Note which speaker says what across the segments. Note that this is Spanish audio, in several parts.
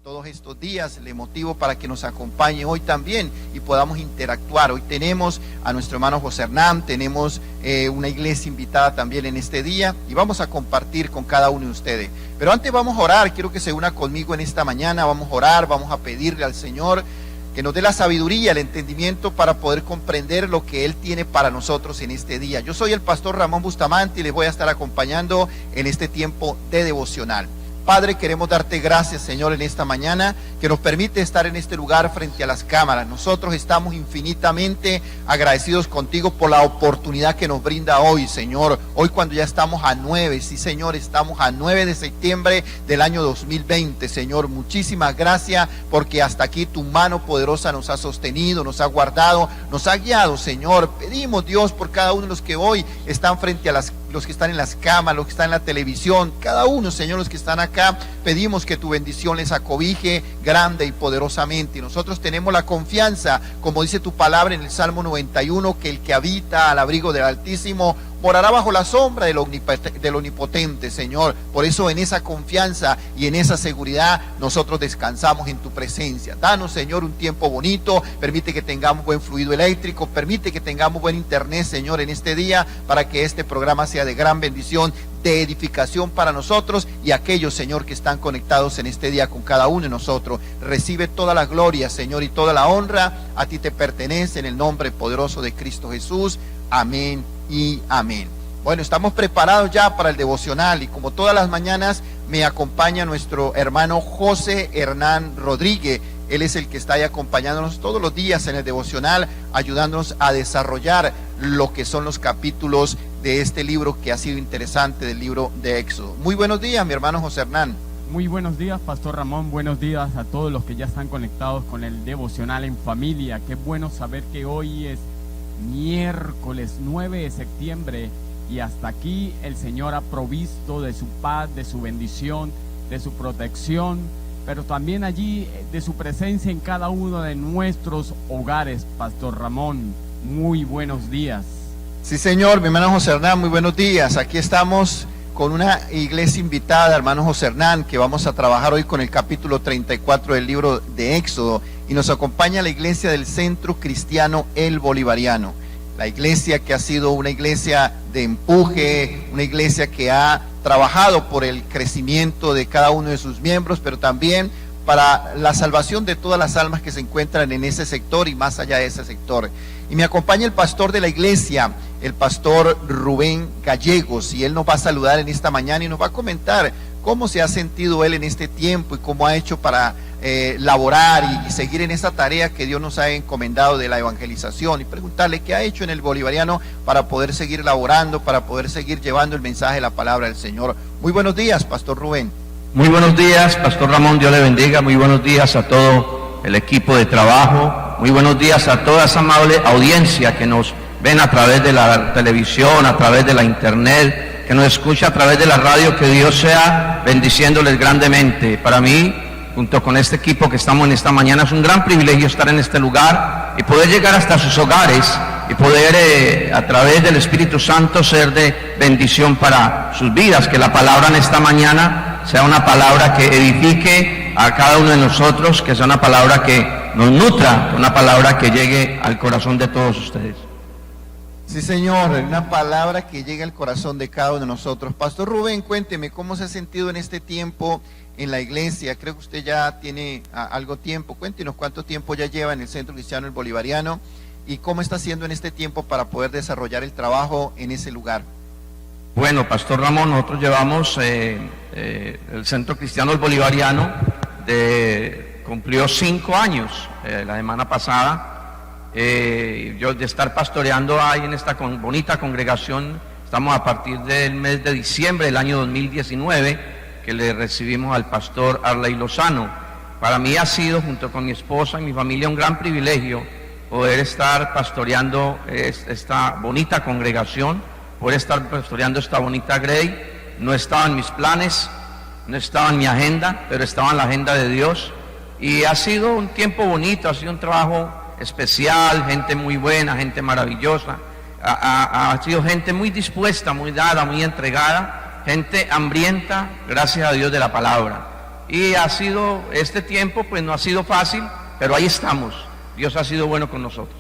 Speaker 1: todos estos días. Le motivo para que nos acompañe hoy también y podamos interactuar. Hoy tenemos a nuestro hermano José Hernán, tenemos una iglesia invitada también en este día y vamos a compartir con cada uno de ustedes. Pero antes vamos a orar, quiero que se una conmigo en esta mañana, vamos a orar, vamos a pedirle al Señor que nos dé la sabiduría, el entendimiento para poder comprender lo que Él tiene para nosotros en este día. Yo soy el pastor Ramón Bustamante y les voy a estar acompañando en este tiempo de devocional. Padre, queremos darte gracias, Señor, en esta mañana, que nos permite estar en este lugar frente a las cámaras. Nosotros estamos infinitamente agradecidos contigo por la oportunidad que nos brinda hoy, Señor. Hoy cuando ya estamos a 9, sí, Señor, estamos a 9 de septiembre del año 2020, Señor. Muchísimas gracias porque hasta aquí tu mano poderosa nos ha sostenido, nos ha guardado, nos ha guiado, Señor. Pedimos, Dios, por cada uno de los que hoy están frente a los que están en las cámaras, los que están en la televisión, cada uno, Señor, los que están acá, pedimos que tu bendición les acobije grande y poderosamente. Y nosotros tenemos la confianza, como dice tu palabra en el Salmo 91, que el que habita al abrigo del Altísimo morará bajo la sombra del Omnipotente, Señor. Por eso en esa confianza y en esa seguridad nosotros descansamos en tu presencia. Danos, Señor, un tiempo bonito, permite que tengamos buen fluido eléctrico, permite que tengamos buen internet, Señor, en este día, para que este programa sea de gran bendición, de edificación para nosotros y aquellos, Señor, que están conectados en este día con cada uno de nosotros. Recibe toda la gloria, Señor, y toda la honra a ti te pertenece, en el nombre poderoso de Cristo Jesús. Amén y amén. Bueno, estamos preparados ya para el devocional y como todas las mañanas me acompaña nuestro hermano José Hernán Rodríguez. Él es el que está ahí acompañándonos todos los días en el devocional, ayudándonos a desarrollar lo que son los capítulos de este libro que ha sido interesante, del libro de Éxodo. Muy buenos días, mi hermano José Hernán.
Speaker 2: Muy buenos días, Pastor Ramón. Buenos días a todos los que ya están conectados con el devocional en familia. Qué bueno saber que hoy es miércoles 9 de septiembre y hasta aquí el Señor ha provisto de su paz, de su bendición, de su protección, pero también allí de su presencia en cada uno de nuestros hogares. Pastor Ramón, muy buenos días.
Speaker 1: Sí, señor, mi hermano José Hernán, muy buenos días. Aquí estamos con una iglesia invitada, hermano José Hernán, que vamos a trabajar hoy con el capítulo 34 del libro de Éxodo, y nos acompaña la iglesia del Centro Cristiano El Bolivariano, la iglesia que ha sido una iglesia de empuje, una iglesia que ha trabajado por el crecimiento de cada uno de sus miembros, pero también para la salvación de todas las almas que se encuentran en ese sector y más allá de ese sector. Y me acompaña el pastor de la iglesia, el pastor Rubén Gallegos, y él nos va a saludar en esta mañana y nos va a comentar cómo se ha sentido él en este tiempo y cómo ha hecho para laborar y seguir en esa tarea que Dios nos ha encomendado de la evangelización, y preguntarle qué ha hecho en el Bolivariano para poder seguir laborando, para poder seguir llevando el mensaje de la palabra del Señor. Muy buenos días, pastor Rubén.
Speaker 3: Muy buenos días, pastor Ramón, Dios le bendiga. Muy buenos días a todo el equipo de trabajo. Muy buenos días a toda esa amable audiencia que nos ven a través de la televisión, a través de la internet, que nos escucha a través de la radio. Que Dios sea bendiciéndoles grandemente. Para mí, junto con este equipo que estamos en esta mañana, es un gran privilegio estar en este lugar y poder llegar hasta sus hogares y poder a través del Espíritu Santo ser de bendición para sus vidas. Que la palabra en esta mañana sea una palabra que edifique a cada uno de nosotros, que sea una palabra que nos nutra, una palabra que llegue al corazón de todos ustedes.
Speaker 1: Sí, señor, una palabra que llegue al corazón de cada uno de nosotros. Pastor Rubén, cuénteme cómo se ha sentido en este tiempo en la iglesia. Creo que usted ya tiene algo tiempo. Cuéntenos cuánto tiempo ya lleva en el Centro Cristiano El Bolivariano y cómo está haciendo en este tiempo para poder desarrollar el trabajo en ese lugar.
Speaker 3: Bueno, pastor Ramón, nosotros llevamos el Centro Cristiano El Bolivariano, cumplió 5 años la semana pasada. Yo de estar pastoreando ahí en esta bonita congregación, estamos a partir del mes de diciembre del año 2019, que le recibimos al pastor Arley Lozano. Para mí ha sido, junto con mi esposa y mi familia, un gran privilegio poder estar pastoreando esta bonita congregación, poder estar pastoreando esta bonita Grey. No estaba en mis planes, no estaba en mi agenda, pero estaba en la agenda de Dios, y ha sido un tiempo bonito, ha sido un trabajo especial, gente muy buena, gente maravillosa, ha sido gente muy dispuesta, muy dada, muy entregada, gente hambrienta, gracias a Dios, de la palabra. y ha sido, este tiempo pues no ha sido fácil, pero ahí estamos. Dios ha sido bueno con nosotros.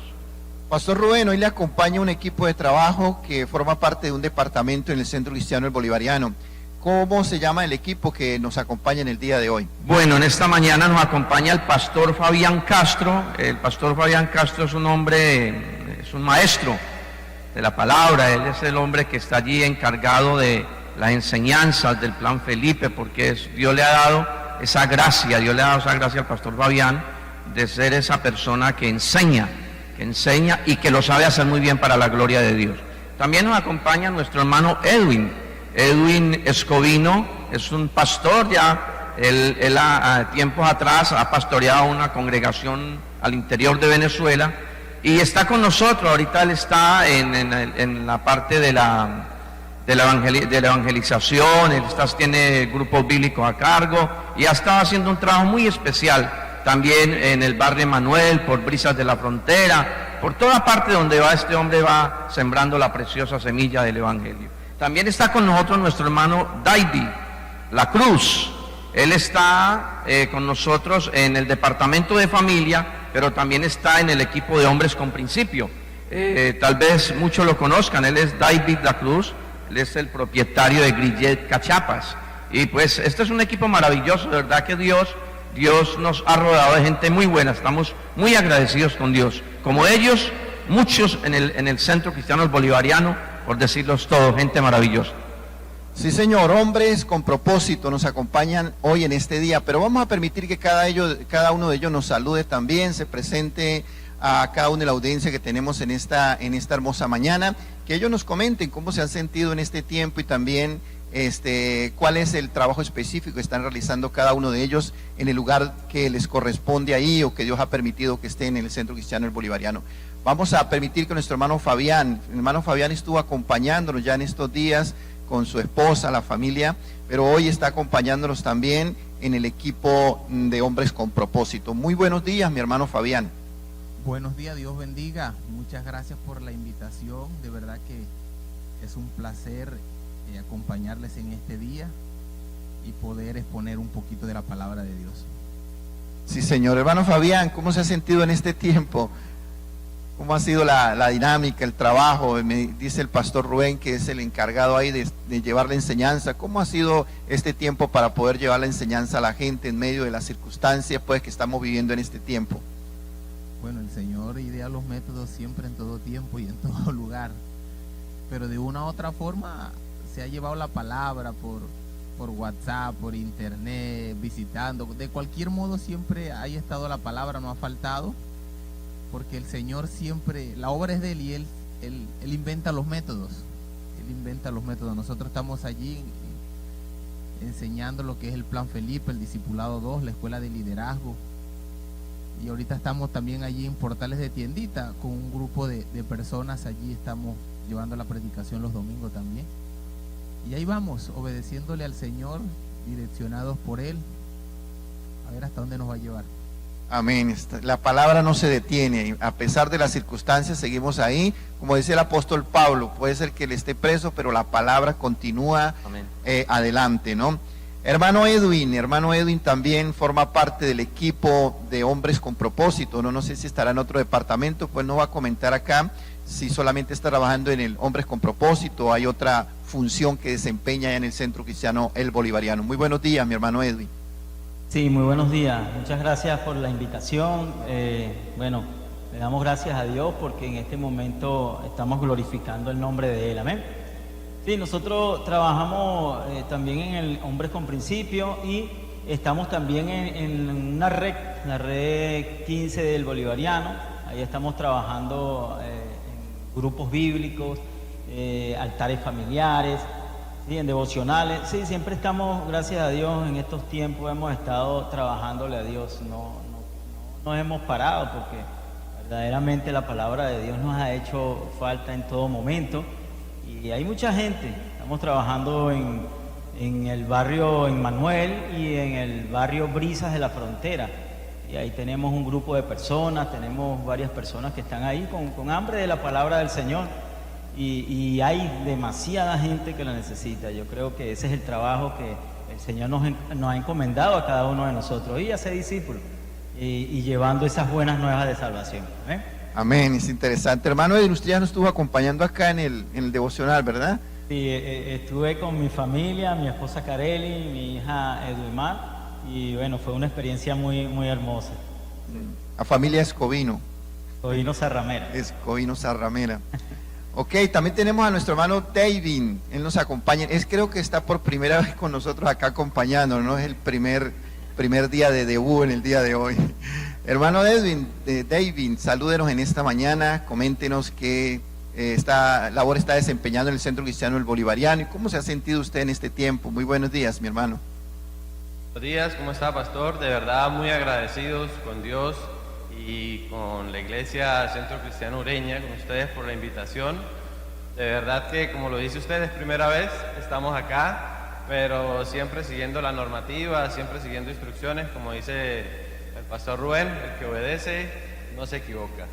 Speaker 1: Pastor Rubén, hoy le acompaña un equipo de trabajo que forma parte de un departamento en el Centro Cristiano El Bolivariano. ¿Cómo se llama el equipo que nos acompaña en el día de hoy?
Speaker 3: Bueno, en esta mañana nos acompaña el pastor Fabián Castro. El pastor Fabián Castro es un hombre, es un maestro de la palabra. Él es el hombre que está allí encargado de las enseñanzas del Plan Felipe, porque Dios le ha dado esa gracia, al pastor Fabián de ser esa persona que enseña y que lo sabe hacer muy bien para la gloria de Dios. También nos acompaña nuestro hermano Edwin Escobino, es un pastor ya, él a tiempos atrás ha pastoreado una congregación al interior de Venezuela y está con nosotros. Ahorita él está en la parte de la evangelización, él tiene grupos bíblicos a cargo y ha estado haciendo un trabajo muy especial también en el barrio Manuel, por Brisas de la Frontera, por toda parte donde va este hombre va sembrando la preciosa semilla del evangelio. También está con nosotros nuestro hermano David La Cruz. Él está con nosotros en el departamento de familia, pero también está en el equipo de hombres con principio. Tal vez muchos lo conozcan, él es David La Cruz, él es el propietario de Grillet Cachapas. Y pues este es un equipo maravilloso, de verdad que Dios nos ha rodeado de gente muy buena, estamos muy agradecidos con Dios. Como ellos, muchos en el Centro Cristiano El Bolivariano, por decirlos todos, gente maravillosa.
Speaker 1: Sí, señor, hombres con propósito nos acompañan hoy en este día, pero vamos a permitir que cada uno de ellos nos salude también, se presente a cada uno de la audiencia que tenemos en esta hermosa mañana, que ellos nos comenten cómo se han sentido en este tiempo y también cuál es el trabajo específico que están realizando cada uno de ellos en el lugar que les corresponde ahí o que Dios ha permitido que esté en el Centro Cristiano El Bolivariano. Vamos a permitir que nuestro hermano Fabián estuvo acompañándonos ya en estos días con su esposa, la familia, pero hoy está acompañándonos también en el equipo de hombres con propósito. Muy buenos días, mi hermano Fabián.
Speaker 4: Buenos días, Dios bendiga. Muchas gracias por la invitación. De verdad que es un placer acompañarles en este día y poder exponer un poquito de la palabra de Dios.
Speaker 1: Sí, señor. Hermano Fabián, ¿cómo se ha sentido en este tiempo? ¿Cómo ha sido la dinámica, el trabajo? Me dice el pastor Rubén, que es el encargado ahí de llevar la enseñanza. ¿Cómo ha sido este tiempo para poder llevar la enseñanza a la gente en medio de las circunstancias pues, que estamos viviendo en este tiempo?
Speaker 4: Bueno, el Señor idea los métodos siempre, en todo tiempo y en todo lugar. Pero de una u otra forma se ha llevado la palabra por WhatsApp, por internet, visitando. De cualquier modo siempre ha estado la palabra, no ha faltado. Porque el Señor siempre, la obra es de Él y Él inventa los métodos. Él inventa los métodos. Nosotros estamos allí enseñando lo que es el Plan Felipe, el Discipulado 2, la Escuela de Liderazgo. Y ahorita estamos también allí en Portales de Tiendita con un grupo de personas. Allí estamos llevando la predicación los domingos también. Y ahí vamos, obedeciéndole al Señor, direccionados por Él. A ver hasta dónde nos va a llevar.
Speaker 1: Amén. La palabra no se detiene, a pesar de las circunstancias seguimos ahí, como dice el apóstol Pablo, puede ser que él esté preso, pero la palabra continúa adelante, ¿no? Hermano Edwin también forma parte del equipo de hombres con propósito, no sé si estará en otro departamento, pues no va a comentar acá si solamente está trabajando en el hombres con propósito o hay otra función que desempeña en el Centro Cristiano El Bolivariano. Muy buenos días, mi hermano Edwin.
Speaker 5: Sí, muy buenos días. Muchas gracias por la invitación. Bueno, le damos gracias a Dios porque en este momento estamos glorificando el nombre de Él. Amén. Sí, nosotros trabajamos también en el Hombres con Principio y estamos también en una red, la red 15 del Bolivariano. Ahí estamos trabajando en grupos bíblicos, altares familiares. Sí, en devocionales, sí, siempre estamos, gracias a Dios, en estos tiempos hemos estado trabajándole a Dios, no hemos parado porque verdaderamente la palabra de Dios nos ha hecho falta en todo momento y hay mucha gente, estamos trabajando en el barrio en Manuel y en el barrio Brisas de la Frontera y ahí tenemos un grupo de personas, tenemos varias personas que están ahí con hambre de la palabra del Señor. Y hay demasiada gente que la necesita. Yo creo que ese es el trabajo que el el Señor nos ha encomendado a cada uno de nosotros, y a ser discípulos y llevando esas buenas nuevas de salvación. ¿Amén?
Speaker 1: Amén, es interesante. Hermano Edwin, usted ya nos estuvo acompañando acá en el devocional, ¿verdad?
Speaker 5: Sí, estuve con mi familia, mi esposa Kareli, mi hija Edwimar, y bueno, fue una experiencia muy, muy hermosa.
Speaker 1: La familia Escobino.
Speaker 5: Escobino Zarramera.
Speaker 1: Escobino Zarramera. Ok, también tenemos a nuestro hermano David, él nos acompaña, creo que está por primera vez con nosotros acá acompañándonos, ¿no? Es el primer día de debut en el día de hoy. Hermano David, salúdenos en esta mañana, coméntenos qué esta labor está desempeñando en el Centro Cristiano El Bolivariano y cómo se ha sentido usted en este tiempo. Muy buenos días, mi hermano.
Speaker 6: Buenos días, ¿cómo está, pastor? De verdad muy agradecidos con Dios y con la Iglesia Centro Cristiano Ureña, con ustedes por la invitación. De verdad que, como lo dice usted, es primera vez que estamos acá, pero siempre siguiendo la normativa, siempre siguiendo instrucciones, como dice el pastor Rubén, el que obedece no se equivoca.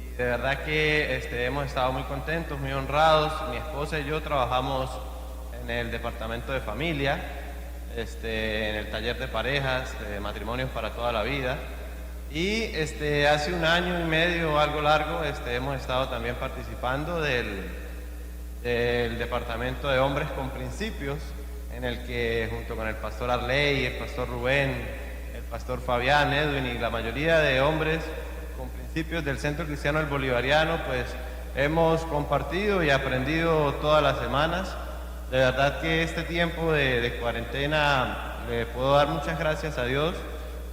Speaker 6: Y de verdad que hemos estado muy contentos, muy honrados. Mi esposa y yo trabajamos en el departamento de familia, en el taller de parejas, de matrimonios para toda la vida. Y hace un año y medio, algo largo, hemos estado también participando del departamento de hombres con principios, en el que junto con el pastor Arley, el pastor Rubén, el pastor Fabián, Edwin y la mayoría de hombres con principios del Centro Cristiano El Bolivariano, pues hemos compartido y aprendido todas las semanas. De verdad que este tiempo de cuarentena le puedo dar muchas gracias a Dios,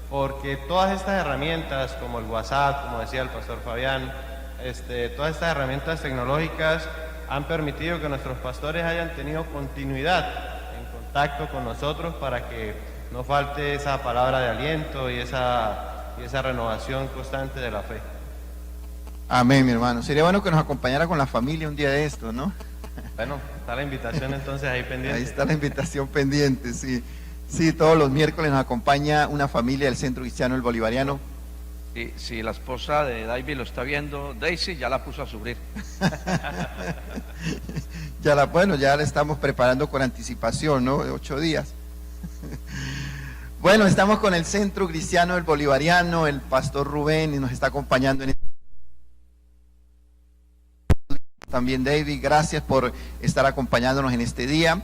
Speaker 6: porque todas estas herramientas como el WhatsApp, como decía el pastor Fabián, todas estas herramientas tecnológicas han permitido que nuestros pastores hayan tenido continuidad en contacto con nosotros para que no falte esa palabra de aliento y esa renovación constante de la fe.
Speaker 1: Amén, mi hermano. Sería bueno que nos acompañara con la familia un día de esto, ¿no?
Speaker 6: Bueno, está la invitación entonces ahí pendiente.
Speaker 1: Ahí está la invitación pendiente, sí. Sí, todos los miércoles nos acompaña una familia del Centro Cristiano El Bolivariano.
Speaker 3: Si la esposa de David lo está viendo, Daisy ya la puso a sufrir.
Speaker 1: Ya la estamos preparando con anticipación, ¿no? De 8 días. Bueno, estamos con el Centro Cristiano El Bolivariano, el pastor Rubén, y nos está acompañando en este... También David, gracias por estar acompañándonos en este día.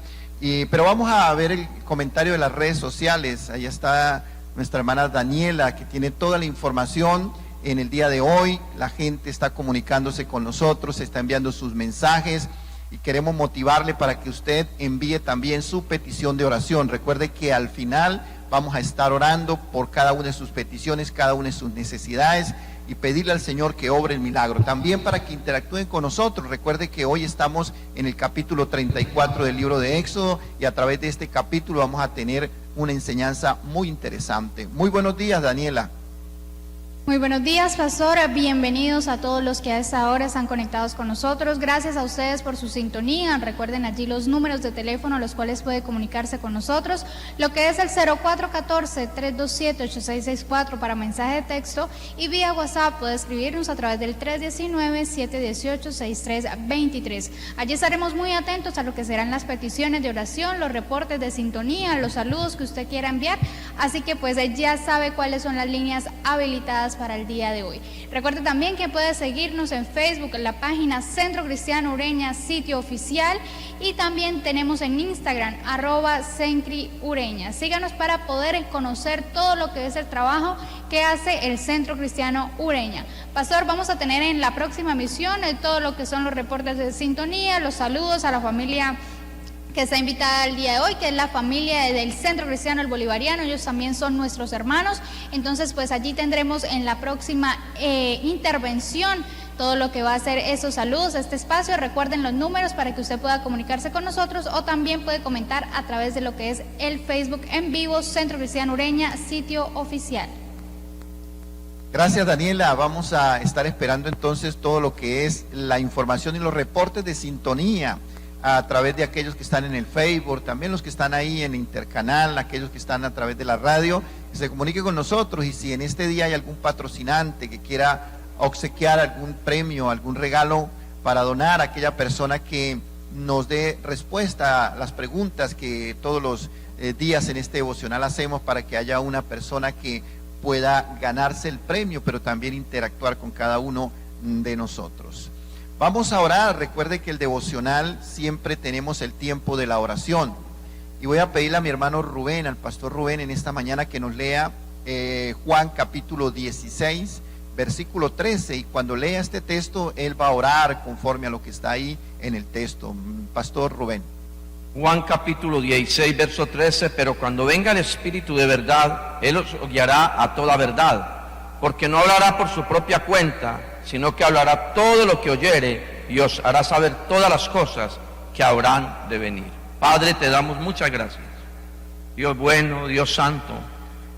Speaker 1: Pero vamos a ver el comentario de las redes sociales. Ahí está nuestra hermana Daniela, que tiene toda la información en el día de hoy. La gente está comunicándose con nosotros, está enviando sus mensajes y queremos motivarle para que usted envíe también su petición de oración. Recuerde que al final vamos a estar orando por cada una de sus peticiones, cada una de sus necesidades, y pedirle al Señor que obre el milagro. También para que interactúen con nosotros. Recuerde que hoy estamos en el capítulo 34 del libro de Éxodo, y a través de este capítulo vamos a tener una enseñanza muy interesante. Muy buenos días, Daniela.
Speaker 7: Muy buenos días, pastor. Bienvenidos a todos los que a esta hora están conectados con nosotros. Gracias a ustedes por su sintonía. Recuerden allí los números de teléfono a los cuales puede comunicarse con nosotros, lo que es el 0414-327-8664 para mensaje de texto, y vía WhatsApp puede escribirnos a través del 319-718-6323. Allí estaremos muy atentos a lo que serán las peticiones de oración, los reportes de sintonía, los saludos que usted quiera enviar. Así que pues ya sabe cuáles son las líneas habilitadas para el día de hoy. Recuerde también que puede seguirnos en Facebook, en la página Centro Cristiano Ureña, sitio oficial, y también tenemos en Instagram, @CencriUreña. Síganos para poder conocer todo lo que es el trabajo que hace el Centro Cristiano Ureña. Pastor, vamos a tener en la próxima emisión todo lo que son los reportes de sintonía, los saludos a la familia que está invitada el día de hoy, que es la familia del Centro Cristiano El Bolivariano. Ellos también son nuestros hermanos. Entonces pues allí tendremos en la próxima intervención todo lo que va a ser esos saludos a este espacio. Recuerden los números para que usted pueda comunicarse con nosotros, o también puede comentar a través de lo que es el Facebook en vivo, Centro Cristiano Ureña, sitio oficial.
Speaker 1: Gracias, Daniela. Vamos a estar esperando entonces todo lo que es la información y los reportes de sintonía a través de aquellos que están en el Facebook, también los que están ahí en Intercanal, aquellos que están a través de la radio, que se comunique con nosotros. Y si en este día hay algún patrocinante que quiera obsequiar algún premio, algún regalo para donar a aquella persona que nos dé respuesta a las preguntas que todos los días en este devocional hacemos, para que haya una persona que pueda ganarse el premio, pero también interactuar con cada uno de nosotros. Vamos a orar. Recuerde que el devocional siempre tenemos el tiempo de la oración, y voy a pedirle a mi hermano Rubén, al pastor Rubén, en esta mañana que nos lea Juan capítulo 16 versículo 13, y cuando lea este texto él va a orar conforme a lo que está ahí en el texto. Pastor Rubén.
Speaker 3: Juan capítulo 16, verso 13, pero cuando venga el Espíritu de verdad, Él os guiará a toda verdad, porque no hablará por su propia cuenta, sino que hablará todo lo que oyere, y os hará saber todas las cosas que habrán de venir. Padre, te damos muchas gracias. Dios bueno, Dios santo,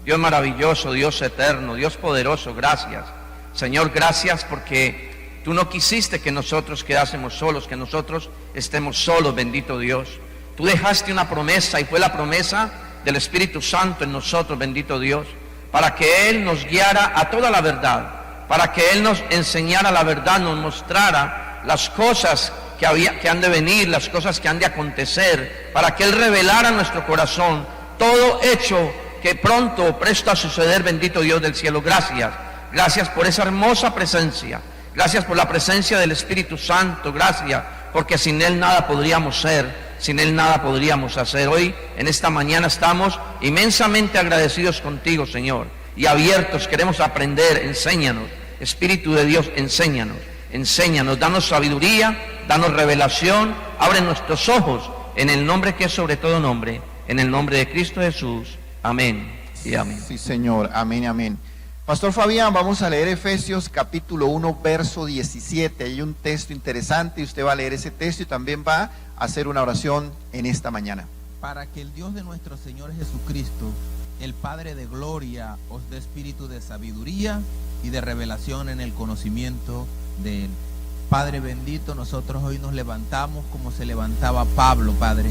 Speaker 3: Dios maravilloso, Dios eterno, Dios poderoso, gracias. Señor, gracias porque tú no quisiste que nosotros quedásemos solos, que nosotros estemos solos, bendito Dios. Tú dejaste una promesa, y fue la promesa del Espíritu Santo en nosotros, bendito Dios, para que Él nos guiara a toda la verdad, para que Él nos enseñara la verdad, nos mostrara las cosas que han de venir, las cosas que han de acontecer, para que Él revelara a nuestro corazón todo hecho que pronto o presto a suceder, bendito Dios del cielo. Gracias, gracias por esa hermosa presencia, gracias por la presencia del Espíritu Santo, gracias, porque sin Él nada podríamos ser, sin Él nada podríamos hacer. Hoy, en esta mañana, estamos inmensamente agradecidos contigo, Señor, y abiertos, queremos aprender. Enséñanos, Espíritu de Dios, enséñanos, enséñanos, danos sabiduría, danos revelación, abre nuestros ojos, en el nombre que es sobre todo nombre, en el nombre de Cristo Jesús. Amén y amén.
Speaker 1: Sí, Señor, amén, amén. Pastor Fabián, vamos a leer Efesios capítulo 1, verso 17. Hay un texto interesante y usted va a leer ese texto y también va a hacer una oración en esta mañana.
Speaker 4: Para que el Dios de nuestro Señor Jesucristo, el Padre de gloria, os dé espíritu de sabiduría y de revelación en el conocimiento de Él. Padre bendito, nosotros hoy nos levantamos como se levantaba Pablo, Padre,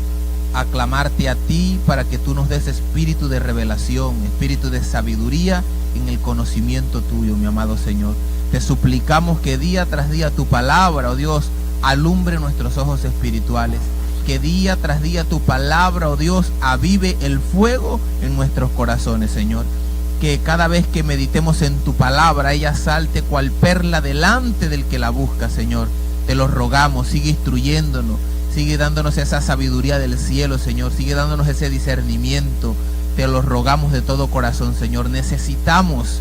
Speaker 4: a clamarte a ti para que tú nos des espíritu de revelación, espíritu de sabiduría en el conocimiento tuyo, mi amado Señor. Te suplicamos que día tras día tu palabra, oh Dios, alumbre nuestros ojos espirituales, que día tras día tu palabra, oh Dios, avive el fuego en nuestros corazones, Señor. Que cada vez que meditemos en tu palabra, ella salte cual perla delante del que la busca, Señor. Te lo rogamos, sigue instruyéndonos, sigue dándonos esa sabiduría del cielo, Señor, sigue dándonos ese discernimiento. Te lo rogamos de todo corazón, Señor. Necesitamos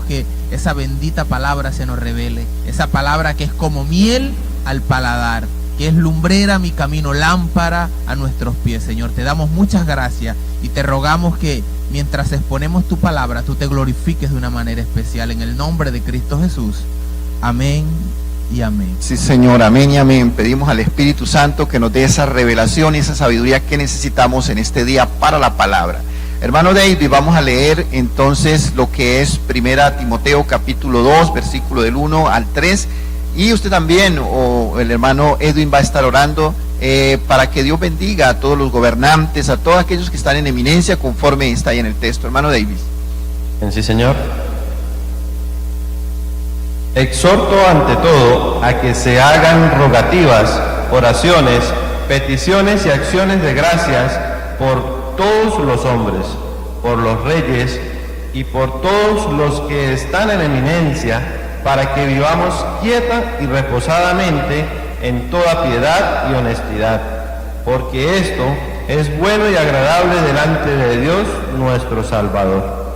Speaker 4: que esa bendita palabra se nos revele, esa palabra que es como miel al paladar, que es lumbrera a mi camino, lámpara a nuestros pies, Señor. Te damos muchas gracias y te rogamos que mientras exponemos tu palabra, tú te glorifiques de una manera especial, en el nombre de Cristo Jesús. Amén y amén.
Speaker 1: Sí, Señor, amén y amén. Pedimos al Espíritu Santo que nos dé esa revelación y esa sabiduría que necesitamos en este día para la palabra. Hermano David, vamos a leer entonces lo que es 1 Timoteo capítulo 2, versículo del 1 al 3. Y usted también, o el hermano Edwin, va a estar orando para que Dios bendiga a todos los gobernantes, a todos aquellos que están en eminencia, conforme está ahí en el texto. Hermano Davis.
Speaker 6: Sí, Señor. Exhorto ante todo a que se hagan rogativas, oraciones, peticiones y acciones de gracias por todos los hombres, por los reyes y por todos los que están en eminencia, para que vivamos quieta y reposadamente en toda piedad y honestidad, porque esto es bueno y agradable delante de Dios nuestro Salvador.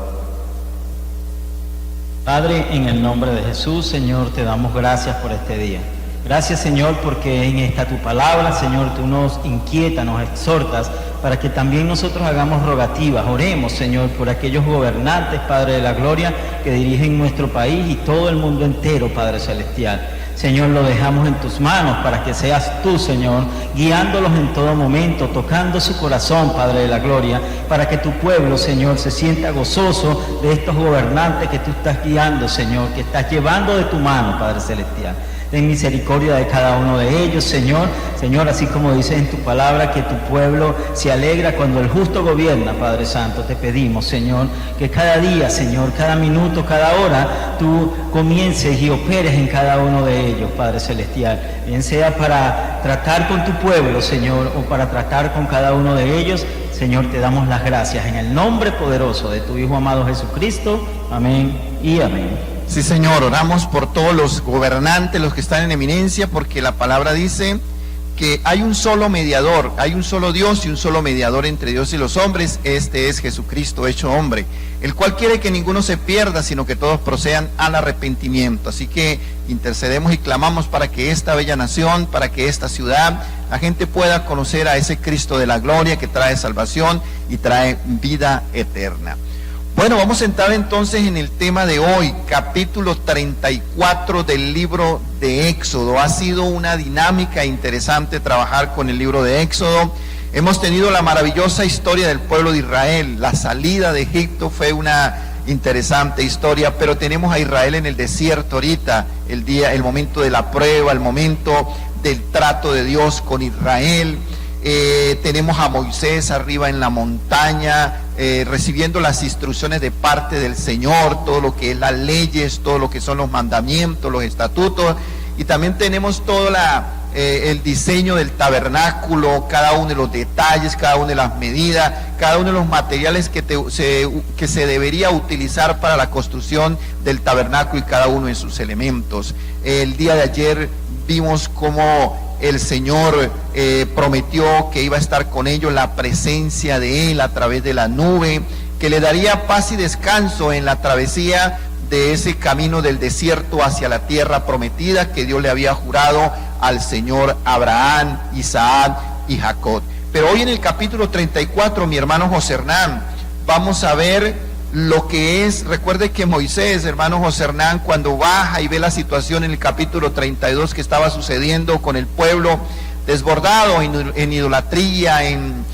Speaker 5: Padre, en el nombre de Jesús, Señor, te damos gracias por este día. Gracias, Señor, porque en esta tu palabra, Señor, tú nos inquietas, nos exhortas, para que también nosotros hagamos rogativas. Oremos, Señor, por aquellos gobernantes, Padre de la gloria, que dirigen nuestro país y todo el mundo entero, Padre celestial. Señor, lo dejamos en tus manos para que seas tú, Señor, guiándolos en todo momento, tocando su corazón, Padre de la gloria, para que tu pueblo, Señor, se sienta gozoso de estos gobernantes que tú estás guiando, Señor, que estás llevando de tu mano, Padre celestial. ten misericordia de cada uno de ellos, Señor. Señor, así como dices en tu palabra que tu pueblo se alegra cuando el justo gobierna, Padre Santo, te pedimos, Señor, que cada día, Señor, cada minuto, cada hora, tú comiences y operes en cada uno de ellos, Padre Celestial. Bien sea para tratar con tu pueblo, Señor, o para tratar con cada uno de ellos, Señor, te damos las gracias en el nombre poderoso de tu Hijo amado Jesucristo. Amén y amén.
Speaker 1: Sí, Señor, oramos por todos los gobernantes, los que están en eminencia, porque la palabra dice que hay un solo mediador, hay un solo Dios y un solo mediador entre Dios y los hombres. Este es Jesucristo hecho hombre, el cual quiere que ninguno se pierda, sino que todos procedan al arrepentimiento. Así que intercedemos y clamamos para que esta bella nación, para que esta ciudad, la gente pueda conocer a ese Cristo de la gloria que trae salvación y trae vida eterna. Bueno, vamos a entrar entonces en el tema de hoy, capítulo 34 del libro de Éxodo. Ha sido una dinámica interesante trabajar con el libro de Éxodo. Hemos tenido la maravillosa historia del pueblo de Israel. La salida de Egipto fue una interesante historia, pero tenemos a Israel en el desierto ahorita, el momento de la prueba, el momento del trato de Dios con Israel. Tenemos a Moisés arriba en la montaña, recibiendo las instrucciones de parte del Señor, todo lo que es las leyes, todo lo que son los mandamientos, los estatutos, y también tenemos todo el diseño del tabernáculo, cada uno de los detalles, cada una de las medidas, cada uno de los materiales que se debería utilizar para la construcción del tabernáculo y cada uno de sus elementos. El día de ayer vimos cómo el Señor prometió que iba a estar con ellos, la presencia de Él a través de la nube, que le daría paz y descanso en la travesía de ese camino del desierto hacia la tierra prometida que Dios le había jurado al Señor Abraham, Isaac y Jacob. Pero hoy en el capítulo 34, mi hermano José Hernán, vamos a ver lo que es. Recuerde que Moisés, hermano José Hernán, cuando baja y ve la situación en el capítulo 32 que estaba sucediendo con el pueblo desbordado en idolatría, en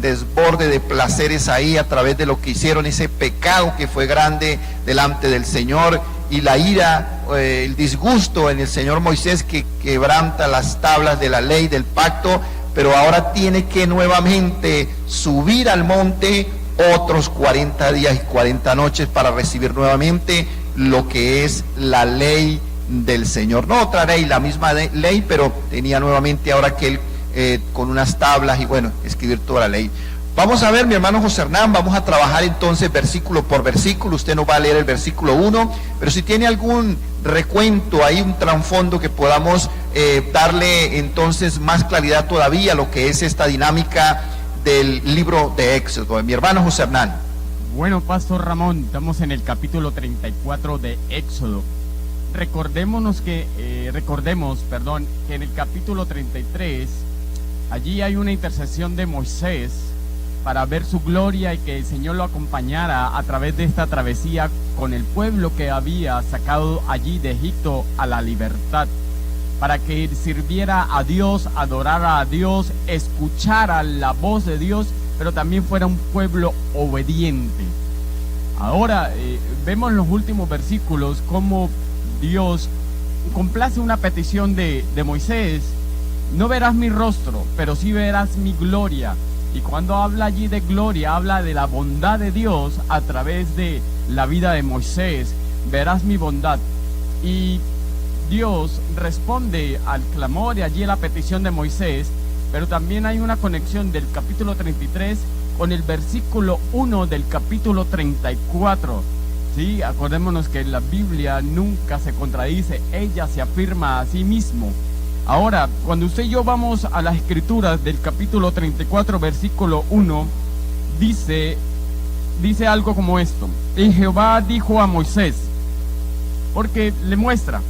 Speaker 1: desborde de placeres ahí a través de lo que hicieron, ese pecado que fue grande delante del Señor, y la ira, el disgusto en el Señor Moisés, que quebranta las tablas de la ley, del pacto, pero ahora tiene que nuevamente subir al monte otros 40 días y 40 noches para recibir nuevamente lo que es la ley del Señor. No otra ley, la misma ley, pero tenía nuevamente ahora que él con unas tablas y escribir toda la ley. Vamos a ver, mi hermano José Hernán, vamos a trabajar entonces versículo por versículo. Usted nos va a leer el versículo 1, pero si tiene algún recuento ahí, un trasfondo que podamos darle entonces más claridad todavía a lo que es esta dinámica del libro de Éxodo. Mi hermano José Hernán.
Speaker 2: Bueno, Pastor Ramón, estamos en el capítulo 34 de Éxodo. Recordemos que en el capítulo 33, allí hay una intercesión de Moisés para ver su gloria y que el Señor lo acompañara a través de esta travesía con el pueblo que había sacado allí de Egipto a la libertad, para que sirviera a Dios, adorara a Dios, escuchara la voz de Dios, pero también fuera un pueblo obediente. Ahora vemos en los últimos versículos cómo Dios complace una petición de Moisés. No verás mi rostro, pero sí verás mi gloria. Y cuando habla allí de gloria, habla de la bondad de Dios a través de la vida de Moisés. Verás mi bondad. Y Dios responde al clamor y allí a la petición de Moisés, pero también hay una conexión del capítulo 33 con el versículo 1 del capítulo 34. Sí, acordémonos que la Biblia nunca se contradice, ella se afirma a sí mismo. Ahora, cuando usted y yo vamos a las escrituras del capítulo 34, versículo 1, dice algo como esto: y Jehová dijo a Moisés, porque le muestra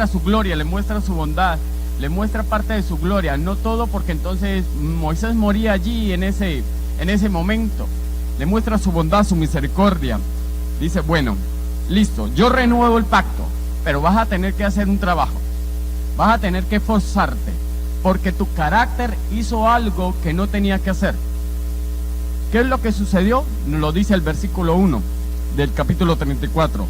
Speaker 2: su gloria, le muestra su bondad, le muestra parte de su gloria, no todo, porque entonces Moisés moría allí en ese momento. Le muestra su bondad, su misericordia. Dice, bueno, listo, yo renuevo el pacto, pero vas a tener que hacer un trabajo, vas a tener que esforzarte, porque tu carácter hizo algo que no tenía que hacer. ¿Qué es lo que sucedió? Nos lo dice el versículo 1 del capítulo 34.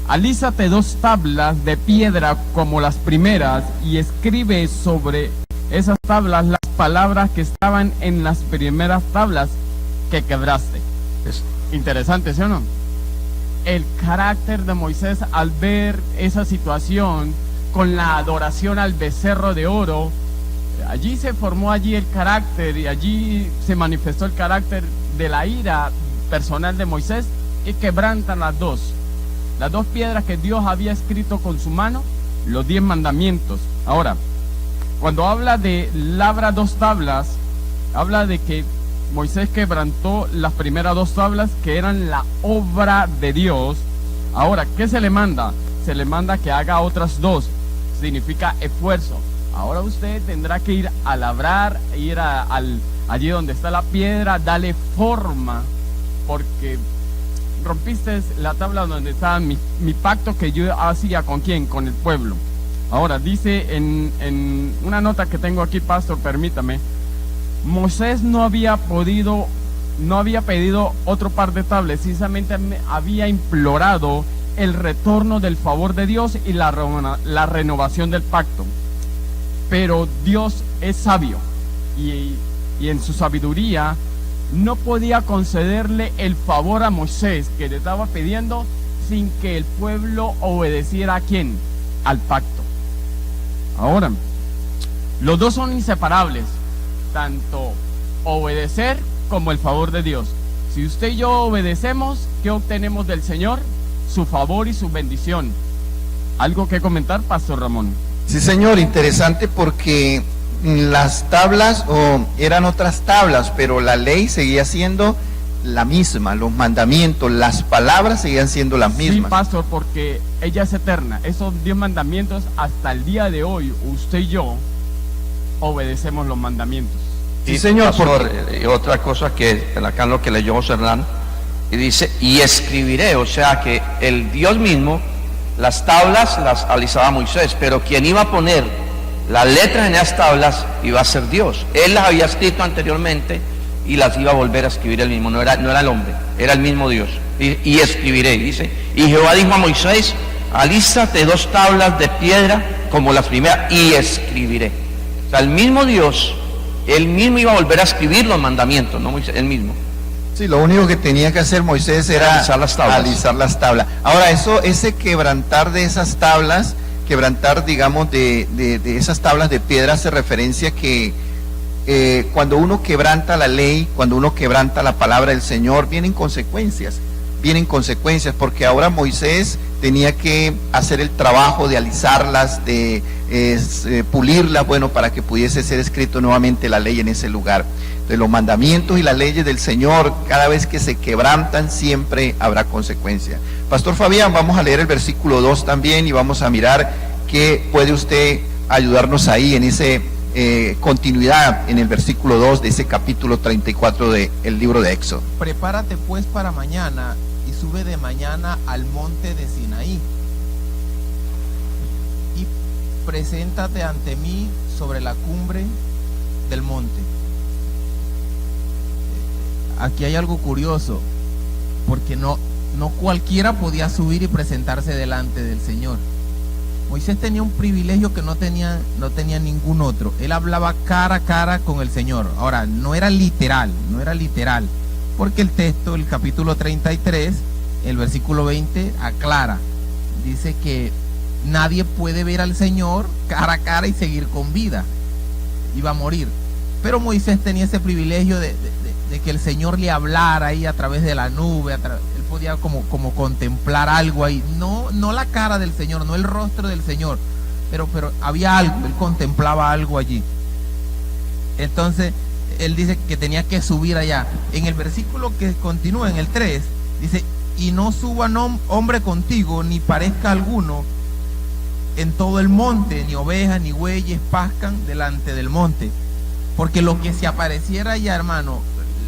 Speaker 2: alízate 2 tablas de piedra como las primeras y escribe sobre esas tablas las palabras que estaban en las primeras tablas que quebraste. Es interesante, ¿sí o no? El carácter de Moisés al ver esa situación con la adoración al becerro de oro, allí se formó allí el carácter y allí se manifestó el carácter de la ira personal de Moisés, y quebrantan las dos piedras que Dios había escrito con su mano, los 10 mandamientos. Ahora, cuando habla de labra 2 tablas, habla de que Moisés quebrantó las primeras 2 tablas que eran la obra de Dios. Ahora, ¿qué se le manda? Se le manda que haga otras 2, significa esfuerzo. Ahora usted tendrá que ir a labrar, ir allí donde está la piedra, darle forma, porque rompiste la tabla donde estaba mi pacto que yo hacía con quién, con el pueblo. Ahora dice en una nota que tengo aquí, pastor, permítame, Moisés no había pedido otro par de tablas, precisamente había implorado el retorno del favor de Dios y la renovación del pacto. Pero Dios es sabio y en su sabiduría no podía concederle el favor a Moisés que le estaba pidiendo sin que el pueblo obedeciera a quién, al pacto. Ahora, los dos son inseparables, tanto obedecer como el favor de Dios. Si usted y yo obedecemos, ¿qué obtenemos del Señor? Su favor y su bendición. ¿Algo que comentar, Pastor Ramón?
Speaker 1: Sí, señor, interesante porque las tablas eran otras tablas, pero la ley seguía siendo la misma, los mandamientos, las palabras seguían siendo las mismas.
Speaker 2: Sí, pastor, porque ella es eterna. Esos 10 mandamientos hasta el día de hoy, usted y yo obedecemos los mandamientos.
Speaker 1: Sí, señor.
Speaker 3: Pastor, y otra cosa que acá en lo que leyó José Hernán, y dice, y escribiré, o sea que el Dios mismo, las tablas las alisaba Moisés, pero quien iba a poner las letras en esas tablas iba a ser Dios. Él las había escrito anteriormente y las iba a volver a escribir él mismo, no era el hombre, era el mismo Dios. Y escribiré, dice, y Jehová dijo a Moisés, alízate 2 tablas de piedra como las primeras y escribiré. O sea, el mismo Dios, él mismo iba a volver a escribir los mandamientos, no Moisés, él mismo.
Speaker 1: Sí, lo único que tenía que hacer Moisés era alisar las tablas. Ahora, ese quebrantar de esas tablas, digamos, de esas tablas de piedra, hace referencia que cuando uno quebranta la ley, cuando uno quebranta la palabra del Señor, vienen consecuencias, porque ahora Moisés tenía que hacer el trabajo de alisarlas, de pulirlas, bueno, para que pudiese ser escrito nuevamente la ley en ese lugar. De los mandamientos y las leyes del Señor, cada vez que se quebrantan, siempre habrá consecuencia. Pastor Fabián, vamos a leer el versículo 2 también y vamos a mirar qué puede usted ayudarnos ahí en ese continuidad en el versículo 2 de ese capítulo 34 del libro de Éxodo.
Speaker 4: Prepárate pues para mañana y sube de mañana al monte de Sinaí y preséntate ante mí sobre la cumbre del monte. Aquí hay algo curioso, porque no cualquiera podía subir y presentarse delante del Señor. Moisés tenía un privilegio que no tenía ningún otro. Él hablaba cara a cara con el Señor. Ahora, no era literal, porque el texto, el capítulo 33, el versículo 20, aclara, dice que nadie puede ver al Señor cara a cara y seguir con vida, iba a morir. Pero Moisés tenía ese privilegio de que el Señor le hablara ahí a través de la nube, él podía como contemplar algo ahí, no la cara del Señor, no el rostro del Señor, pero había algo, él contemplaba algo allí. Entonces él dice que tenía que subir allá. En el versículo que continúa, en el 3, dice, y no suba hombre contigo, ni parezca alguno en todo el monte, ni ovejas ni bueyes pascan delante del monte, porque lo que se apareciera allá, hermano,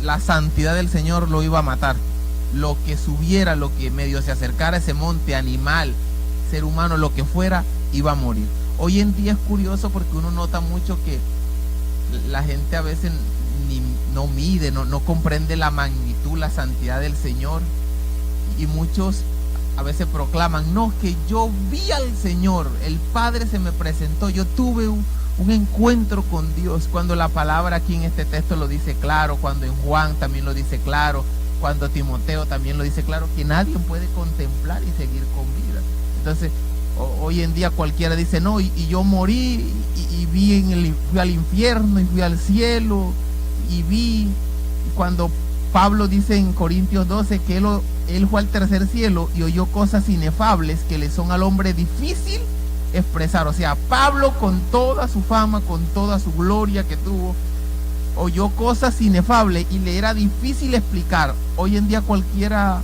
Speaker 4: la santidad del Señor lo iba a matar. Lo que subiera, lo que medio se acercara a ese monte, animal, ser humano, lo que fuera, iba a morir. Hoy en día es curioso porque uno nota mucho que la gente a veces no mide, no comprende la magnitud, la santidad del Señor, y muchos a veces proclaman, no, que yo vi al Señor, el Padre se me presentó, yo tuve un encuentro con Dios, cuando la palabra aquí en este texto lo dice claro, cuando en Juan también lo dice claro, cuando Timoteo también lo dice claro, que nadie puede contemplar y seguir con vida. Entonces, hoy en día cualquiera dice, no, y yo morí y fui al infierno y fui al cielo y vi. Y cuando Pablo dice en Corintios 12 que él fue al tercer cielo y oyó cosas inefables que le son al hombre difícil expresar. O sea, Pablo, con toda su fama, con toda su gloria que tuvo, oyó cosas inefables y le era difícil explicar. Hoy en día cualquiera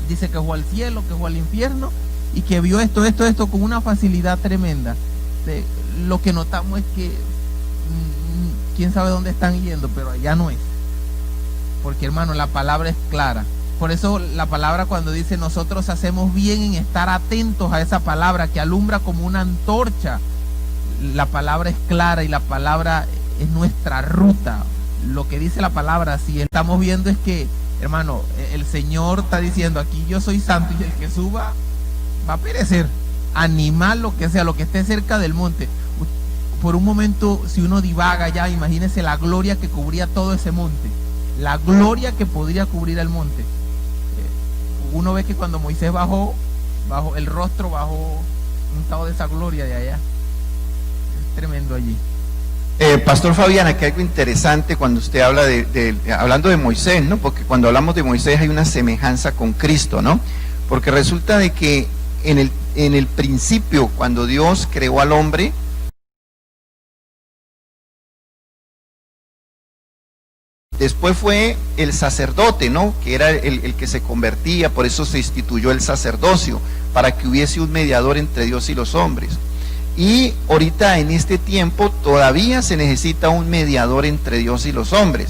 Speaker 4: dice que fue al cielo, que fue al infierno y que vio esto con una facilidad tremenda. Lo que notamos es que quién sabe dónde están yendo, pero allá no es. Porque, hermano, la palabra es clara. Por eso la palabra, cuando dice nosotros hacemos bien en estar atentos a esa palabra que alumbra como una antorcha, la palabra es clara y la palabra es nuestra ruta. Lo que dice la palabra, si estamos viendo es que, hermano, el Señor está diciendo aquí, yo soy santo, y el que suba va a perecer. Animal, lo que sea, lo que esté cerca del monte. Por un momento, si uno divaga ya, imagínese la gloria que cubría todo ese monte, la gloria que podría cubrir el monte. Uno ve que cuando Moisés bajó el rostro, bajó un estado de esa gloria de allá. Es tremendo allí.
Speaker 1: Pastor Fabián, aquí hay algo interesante cuando usted habla hablando de Moisés, ¿no? Porque cuando hablamos de Moisés hay una semejanza con Cristo, ¿no? Porque resulta de que en el principio, cuando Dios creó al hombre, después fue el sacerdote, ¿no? Que era el que se convertía, por eso se instituyó el sacerdocio, para que hubiese un mediador entre Dios y los hombres. Y ahorita en este tiempo todavía se necesita un mediador entre Dios y los hombres.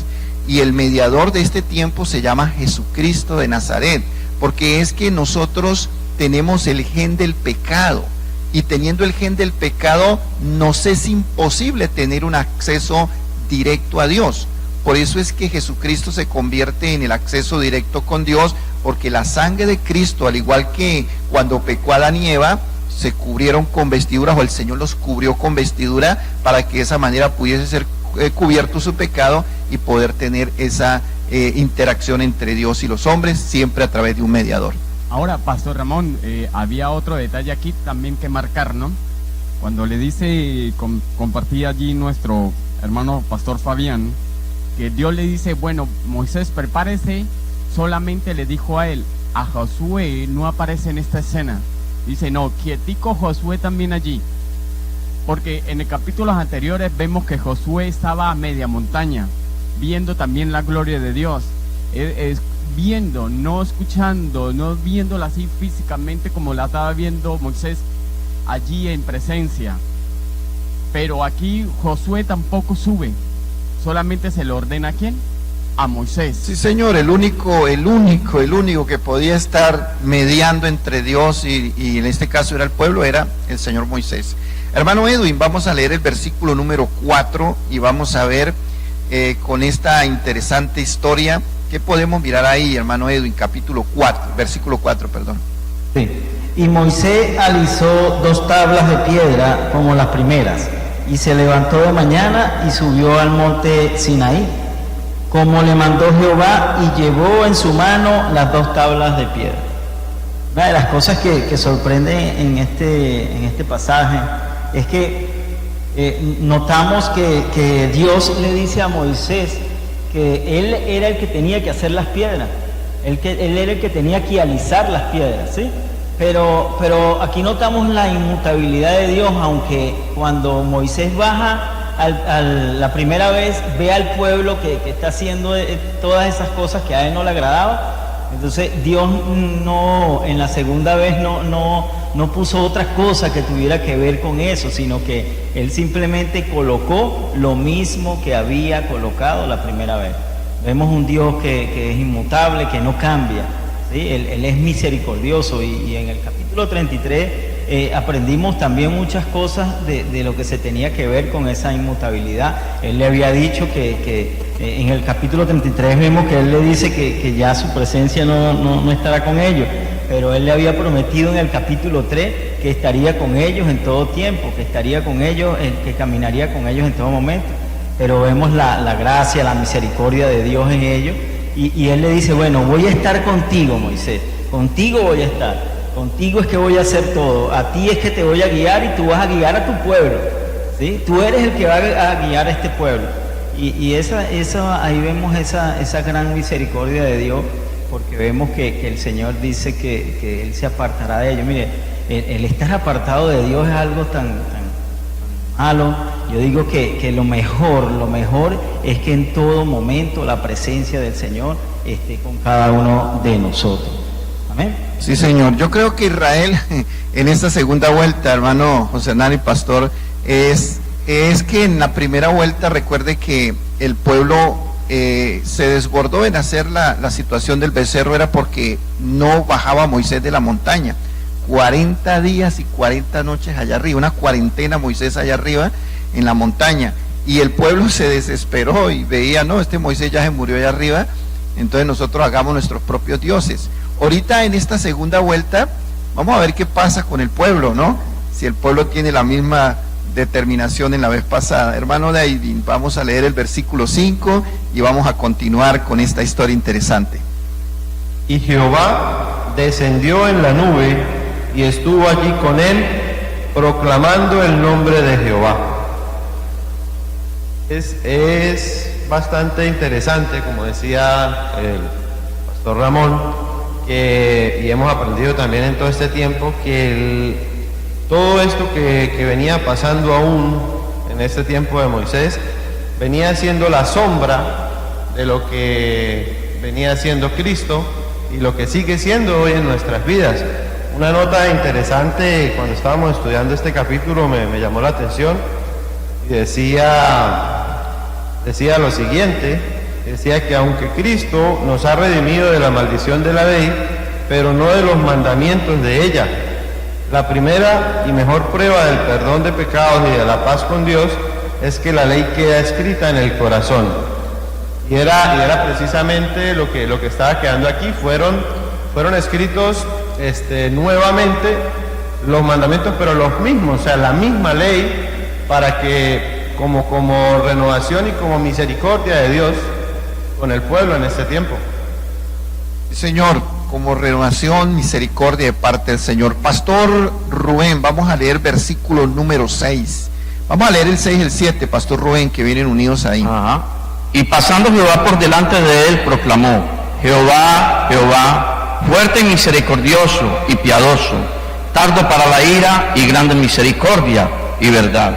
Speaker 1: Y el mediador de este tiempo se llama Jesucristo de Nazaret, porque es que nosotros tenemos el gen del pecado. Y teniendo el gen del pecado, nos es imposible tener un acceso directo a Dios. Por eso es que Jesucristo se convierte en el acceso directo con Dios, porque la sangre de Cristo, al igual que cuando pecó Adán y Eva, se cubrieron con vestiduras, o el Señor los cubrió con vestidura, para que de esa manera pudiese ser cubierto su pecado y poder tener esa interacción entre Dios y los hombres, siempre a través de un mediador.
Speaker 2: Ahora, Pastor Ramón, había otro detalle aquí también que marcar, ¿no? Cuando le dice, compartía allí nuestro hermano Pastor Fabián, que Dios le dice, bueno, Moisés, prepárese, solamente le dijo a él, a Josué no aparece en esta escena. Dice, no, quietico Josué también allí. Porque en el capítulos anteriores vemos que Josué estaba a media montaña, viendo también la gloria de Dios. Viendo, no escuchando, no viéndola así físicamente como la estaba viendo Moisés allí en presencia. Pero aquí Josué tampoco sube. Solamente se le ordena ¿a quién? A Moisés.
Speaker 1: Sí, Señor, el único que podía estar mediando entre Dios y en este caso era el pueblo, era el Señor Moisés. Hermano Edwin, vamos a leer el versículo número 4 y vamos a ver con esta interesante historia, ¿qué podemos mirar ahí, hermano Edwin? Capítulo 4, versículo 4, perdón.
Speaker 5: Sí. Y Moisés alisó 2 tablas de piedra como las primeras, y se levantó de mañana y subió al monte Sinaí, como le mandó Jehová, y llevó en su mano las 2 tablas de piedra. Una de las cosas que sorprende en este pasaje es que notamos que Dios le dice a Moisés que él era el que tenía que hacer las piedras, él era el que tenía que alisar las piedras, ¿sí? Pero aquí notamos la inmutabilidad de Dios, aunque cuando Moisés baja la primera vez, ve al pueblo que está haciendo todas esas cosas que a él no le agradaba. Entonces Dios no, en la segunda vez no puso otra cosa que tuviera que ver con eso, sino que él simplemente colocó lo mismo que había colocado la primera vez. Vemos un Dios que es inmutable, que no cambia. ¿Sí? Él es misericordioso, y en el capítulo 33 aprendimos también muchas cosas de lo que se tenía que ver con esa inmutabilidad. Él le había dicho que en el capítulo 33 vemos que él le dice que ya su presencia no estará con ellos, pero él le había prometido en el capítulo 3 que estaría con ellos en todo tiempo, que estaría con ellos, que caminaría con ellos en todo momento. Pero vemos la gracia, la misericordia de Dios en ellos, y él le dice, bueno, voy a estar contigo, Moisés, contigo voy a estar. Contigo es que voy a hacer todo, a ti es que te voy a guiar y tú vas a guiar a tu pueblo, ¿sí? Tú eres el que va a guiar a este pueblo. Y ahí vemos esa gran misericordia de Dios, porque vemos que el Señor dice que Él se apartará de ellos. Mire, el estar apartado de Dios es algo tan malo. Yo digo que lo mejor es que en todo momento la presencia del Señor esté con cada uno de nosotros. Amén.
Speaker 1: Sí, Señor. Yo creo que Israel en esta segunda vuelta, hermano José Hernán y pastor, es que en la primera vuelta, recuerde que el pueblo se desbordó en hacer la situación del becerro, era porque no bajaba Moisés de la montaña. 40 días y 40 noches allá arriba, una cuarentena Moisés allá arriba en la montaña, y el pueblo se desesperó y veía, no, este Moisés ya se murió allá arriba, entonces nosotros hagamos nuestros propios dioses. Ahorita en esta segunda vuelta vamos a ver qué pasa con el pueblo, ¿no? Si el pueblo tiene la misma determinación en la vez pasada. Hermano David, vamos a leer el versículo 5 y vamos a continuar con esta historia interesante.
Speaker 6: Y Jehová descendió en la nube y estuvo allí con él, proclamando el nombre de Jehová. Es bastante interesante, como decía el pastor Ramón, y hemos aprendido también en todo este tiempo que todo esto que venía pasando aún en este tiempo de Moisés venía siendo la sombra de lo que venía siendo Cristo y lo que sigue siendo hoy en nuestras vidas. Una nota interesante cuando estábamos estudiando este capítulo me llamó la atención y decía lo siguiente. Decía que aunque Cristo nos ha redimido de la maldición de la ley, pero no de los mandamientos de ella. La primera y mejor prueba del perdón de pecados y de la paz con Dios es que la ley queda escrita en el corazón. Y era precisamente lo que estaba quedando aquí. Fueron escritos nuevamente los mandamientos, pero los mismos, o sea, la misma ley, para que como renovación y como misericordia de Dios con el pueblo en este tiempo.
Speaker 1: Señor, como renovación, misericordia de parte del Señor. Pastor Rubén, vamos a leer versículo número 6. Vamos a leer el 6 y el 7, Pastor Rubén, que vienen unidos ahí.
Speaker 3: Ajá. Y pasando Jehová por delante de él, proclamó: Jehová, Jehová, fuerte y misericordioso y piadoso, tardo para la ira y grande misericordia y verdad,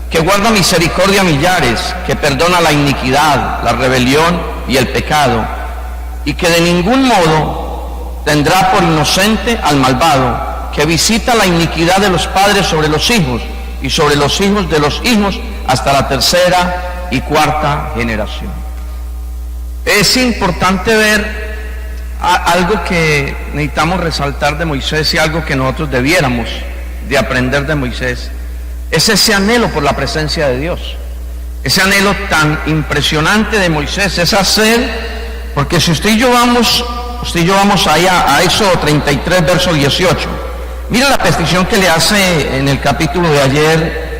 Speaker 3: que guarda misericordia a millares, que perdona la iniquidad, la rebelión y el pecado, y que de ningún modo tendrá por inocente al malvado, que visita la iniquidad de los padres sobre los hijos y sobre los hijos de los hijos hasta la tercera y cuarta generación. Es importante ver algo que necesitamos resaltar de Moisés y algo que nosotros debiéramos de aprender de Moisés. Es ese anhelo por la presencia de Dios, ese anhelo tan impresionante de Moisés, esa sed, porque si usted y yo vamos allá a Éxodo 33, verso 18, mira la petición que le hace en el capítulo de ayer.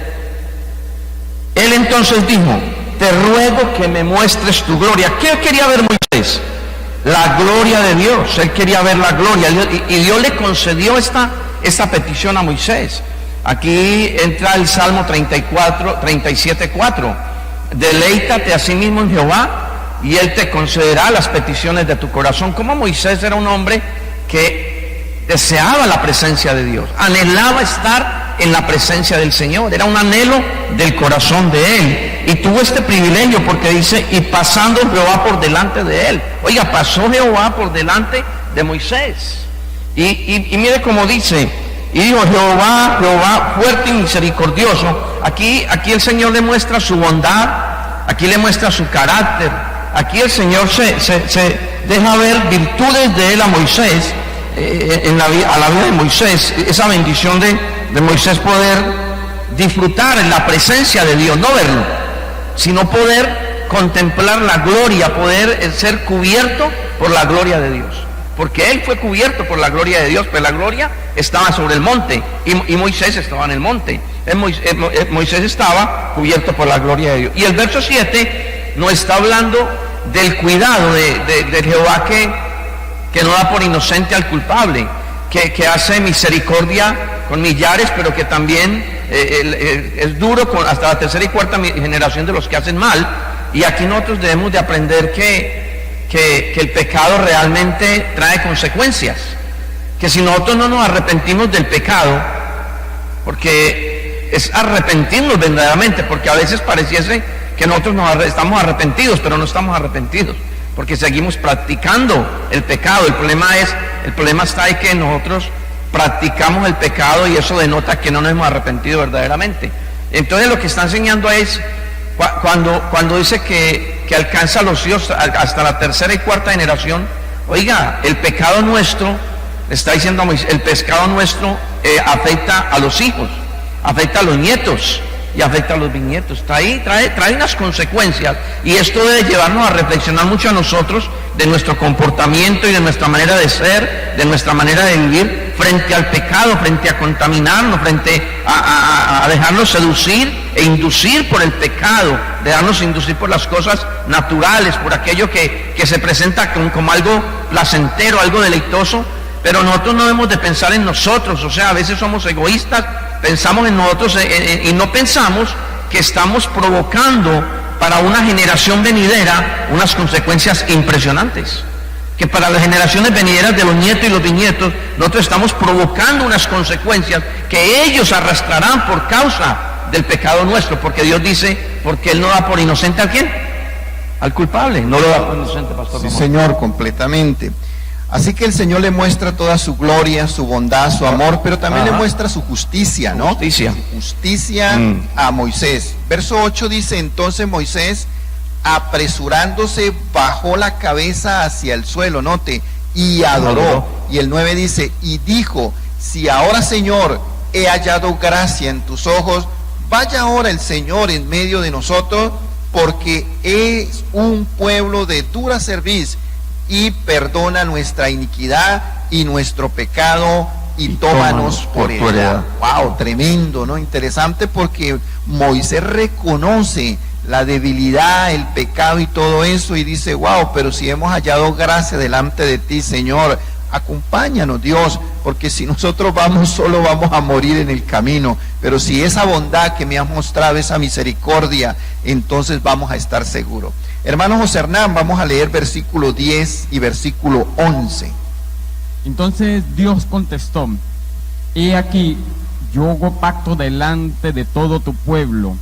Speaker 3: Él entonces dijo: te ruego que me muestres tu gloria. ¿Qué quería ver Moisés? La gloria de Dios. Él quería ver la gloria, y Dios le concedió esta petición a Moisés. Aquí entra el Salmo 37:4. Deleítate a sí mismo en Jehová y Él te concederá las peticiones de tu corazón. Como Moisés era un hombre que deseaba la presencia de Dios, anhelaba estar en la presencia del Señor, era un anhelo del corazón de él, y tuvo este privilegio porque dice: y pasando Jehová por delante de él. Oiga, pasó Jehová por delante de Moisés, y mire cómo dice: y dijo Jehová, Jehová fuerte y misericordioso. Aquí el Señor le muestra su bondad, aquí le muestra su carácter, aquí el Señor se deja ver virtudes de él a Moisés, a la vida de Moisés, esa bendición de Moisés poder disfrutar en la presencia de Dios, no verlo, sino poder contemplar la gloria, poder ser cubierto por la gloria de Dios. Porque él fue cubierto por la gloria de Dios, pero la gloria estaba sobre el monte y Moisés estaba en el monte. Moisés estaba cubierto por la gloria de Dios. Y el verso 7 nos está hablando del cuidado de Jehová que no da por inocente al culpable, que hace misericordia con millares, pero que también es duro hasta la tercera y cuarta generación de los que hacen mal. Y aquí nosotros debemos de aprender que el pecado realmente trae consecuencias, que si nosotros no nos arrepentimos del pecado, porque es arrepentirnos verdaderamente, porque a veces pareciese que nosotros estamos arrepentidos, pero no estamos arrepentidos, porque seguimos practicando el pecado. El problema está en que nosotros practicamos el pecado y eso denota que no nos hemos arrepentido verdaderamente. Entonces lo que está enseñando es cuando dice que alcanza a los hijos hasta la tercera y cuarta generación. Oiga, el pecado nuestro, está diciendo Moisés, el pecado nuestro afecta a los hijos, afecta a los nietos y afecta a los bisnietos. Está ahí, trae unas consecuencias, y esto debe llevarnos a reflexionar mucho a nosotros de nuestro comportamiento y de nuestra manera de ser, de nuestra manera de vivir frente al pecado, frente a contaminarnos, frente a dejarnos seducir e inducir por el pecado, dejarnos inducir por las cosas naturales, por aquello que se presenta como algo placentero, algo deleitoso. Pero nosotros no debemos de pensar en nosotros. O sea, a veces somos egoístas, pensamos en nosotros y no pensamos que estamos provocando para una generación venidera unas consecuencias impresionantes, que para las generaciones venideras de los nietos y los bisnietos nosotros estamos provocando unas consecuencias que ellos arrastrarán por causa del pecado nuestro, porque Dios dice, porque Él no da por inocente ¿a quién? Al culpable, no lo da por inocente, pastor.
Speaker 1: Sí, Señor, completamente. Así que el Señor le muestra toda su gloria, su bondad, su amor, pero también le muestra su justicia, ¿no? Justicia a Moisés. Verso 8 dice, entonces Moisés, apresurándose, bajó la cabeza hacia el suelo, note, y adoró. Y el 9 dice, y dijo, si ahora, Señor, he hallado gracia en tus ojos, vaya ahora el Señor en medio de nosotros, porque es un pueblo de dura cerviz, y perdona nuestra iniquidad y nuestro pecado y tómanos por heredad. Wow, tremendo, ¿no? Interesante, porque Moisés reconoce la debilidad, el pecado y todo eso, y dice, wow, pero si hemos hallado gracia delante de ti, Señor, acompáñanos, Dios, porque si nosotros vamos solo vamos a morir en el camino, pero si esa bondad que me has mostrado, esa misericordia, entonces vamos a estar seguros. Hermano José Hernán, vamos a leer versículo 10 y versículo 11.
Speaker 2: Entonces Dios contestó, he aquí, yo hago pacto delante de todo tu pueblo,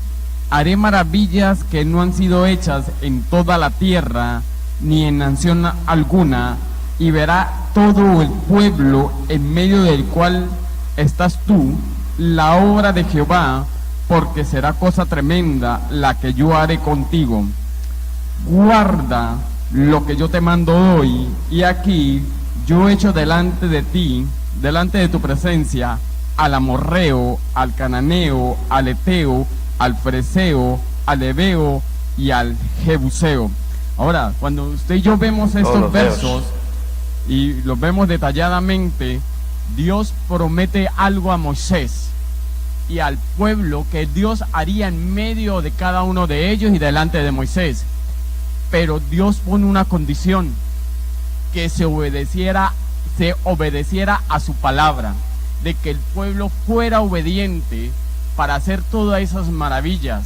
Speaker 2: haré maravillas que no han sido hechas en toda la tierra, ni en nación alguna, y verá todo el pueblo en medio del cual estás tú, la obra de Jehová, porque será cosa tremenda la que yo haré contigo. Guarda lo que yo te mando hoy, y aquí yo he hecho delante de ti, delante de tu presencia, al amorreo, al cananeo, al eteo, al freseo, al heveo y al jebuseo. Ahora, cuando usted y yo vemos estos versos y los vemos detalladamente, Dios promete algo a Moisés y al pueblo que Dios haría en medio de cada uno de ellos y delante de Moisés. Pero Dios pone una condición, que se obedeciera a su palabra, de que el pueblo fuera obediente para hacer todas esas maravillas.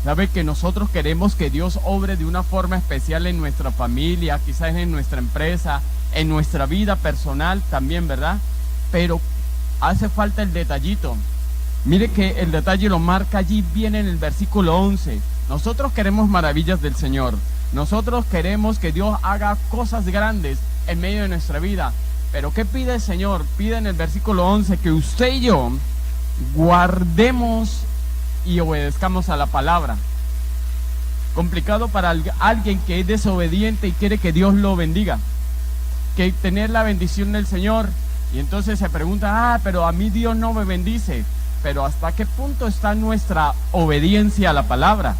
Speaker 2: Sabe que nosotros queremos que Dios obre de una forma especial en nuestra familia, quizás en nuestra empresa, en nuestra vida personal también, ¿verdad? Pero hace falta el detallito. Mire que el detalle lo marca allí bien en el versículo 11. Nosotros queremos maravillas del Señor. Nosotros queremos que Dios haga cosas grandes en medio de nuestra vida. Pero ¿qué pide el Señor? Pide en el versículo 11 que usted y yo guardemos y obedezcamos a la palabra. Complicado para alguien que es desobediente y quiere que Dios lo bendiga. que tener la bendición del Señor. Y entonces se pregunta, pero a mí Dios no me bendice. Pero ¿hasta qué punto está nuestra obediencia a la palabra?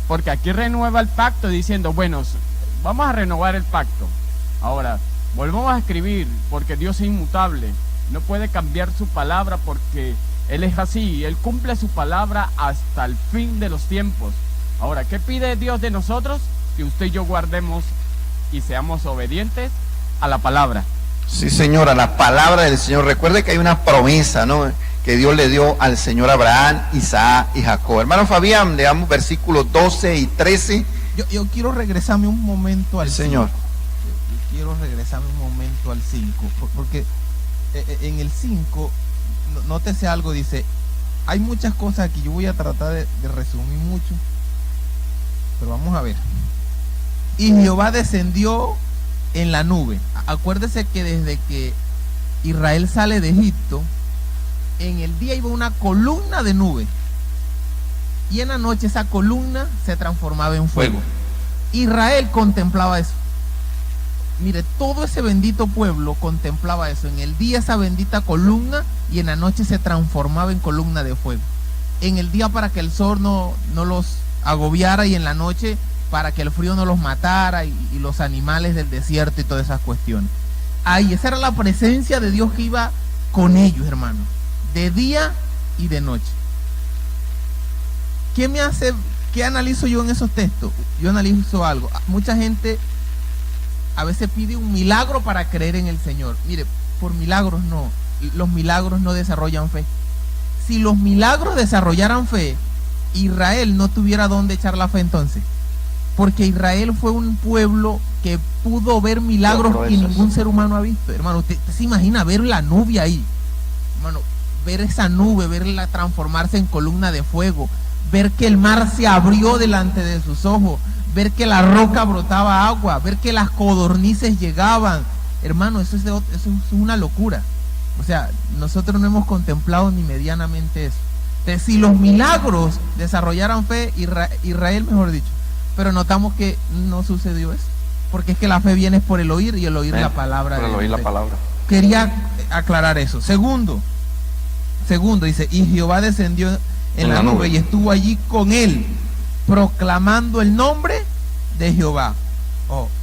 Speaker 2: Porque aquí renueva el pacto diciendo, bueno, vamos a renovar el pacto. Ahora, volvamos a escribir, porque Dios es inmutable. No puede cambiar su palabra porque Él es así. Él cumple su palabra hasta el fin de los tiempos. Ahora, ¿qué pide Dios de nosotros? Que usted y yo guardemos y seamos obedientes a la palabra.
Speaker 1: Sí, Señor, a la palabra del Señor. Recuerde que hay una promesa, ¿no?, que Dios le dio al Señor Abraham, Isaac y Jacob. Hermano Fabián, leamos versículos 12 y 13.
Speaker 4: Yo quiero regresarme un momento al 5.
Speaker 1: Señor.
Speaker 4: Yo quiero regresarme un momento al 5, porque en el 5, nótese algo, dice, hay muchas cosas aquí, yo voy a tratar de resumir mucho, pero vamos a ver. Y Jehová descendió en la nube. Acuérdese que desde que Israel sale de Egipto, en el día iba una columna de nube y en la noche esa columna se transformaba en fuego. Israel contemplaba eso. Mire, todo ese bendito pueblo contemplaba eso. En el día esa bendita columna y en la noche se transformaba en columna de fuego. En el día para que el sol no los agobiara y en la noche para que el frío no los matara y los animales del desierto y todas esas cuestiones. Ahí, esa era la presencia de Dios que iba con ellos, hermano, de día y de noche. ¿Qué analizo yo en esos textos? Yo analizo algo. Mucha gente a veces pide un milagro para creer en el Señor. Mire, por milagros no. Los milagros no desarrollan fe. Si los milagros desarrollaran fe, Israel no tuviera dónde echar la fe entonces. Porque Israel fue un pueblo que pudo ver milagros que ningún ser humano ha visto. Hermano, usted se imagina ver la nube ahí. Hermano, ver esa nube, verla transformarse en columna de fuego, ver que el mar se abrió delante de sus ojos, ver que la roca brotaba agua, ver que las codornices llegaban. Hermano, eso es una locura. O sea, nosotros no hemos contemplado ni medianamente eso. Entonces, si los milagros desarrollaran fe, Israel, mejor dicho, pero notamos que no sucedió eso, porque es que la fe viene por el oír y el oír la palabra.
Speaker 3: Por el oír la palabra.
Speaker 4: Quería aclarar eso. Segundo, dice, y Jehová descendió en la nube y estuvo allí con él, proclamando el nombre de Jehová.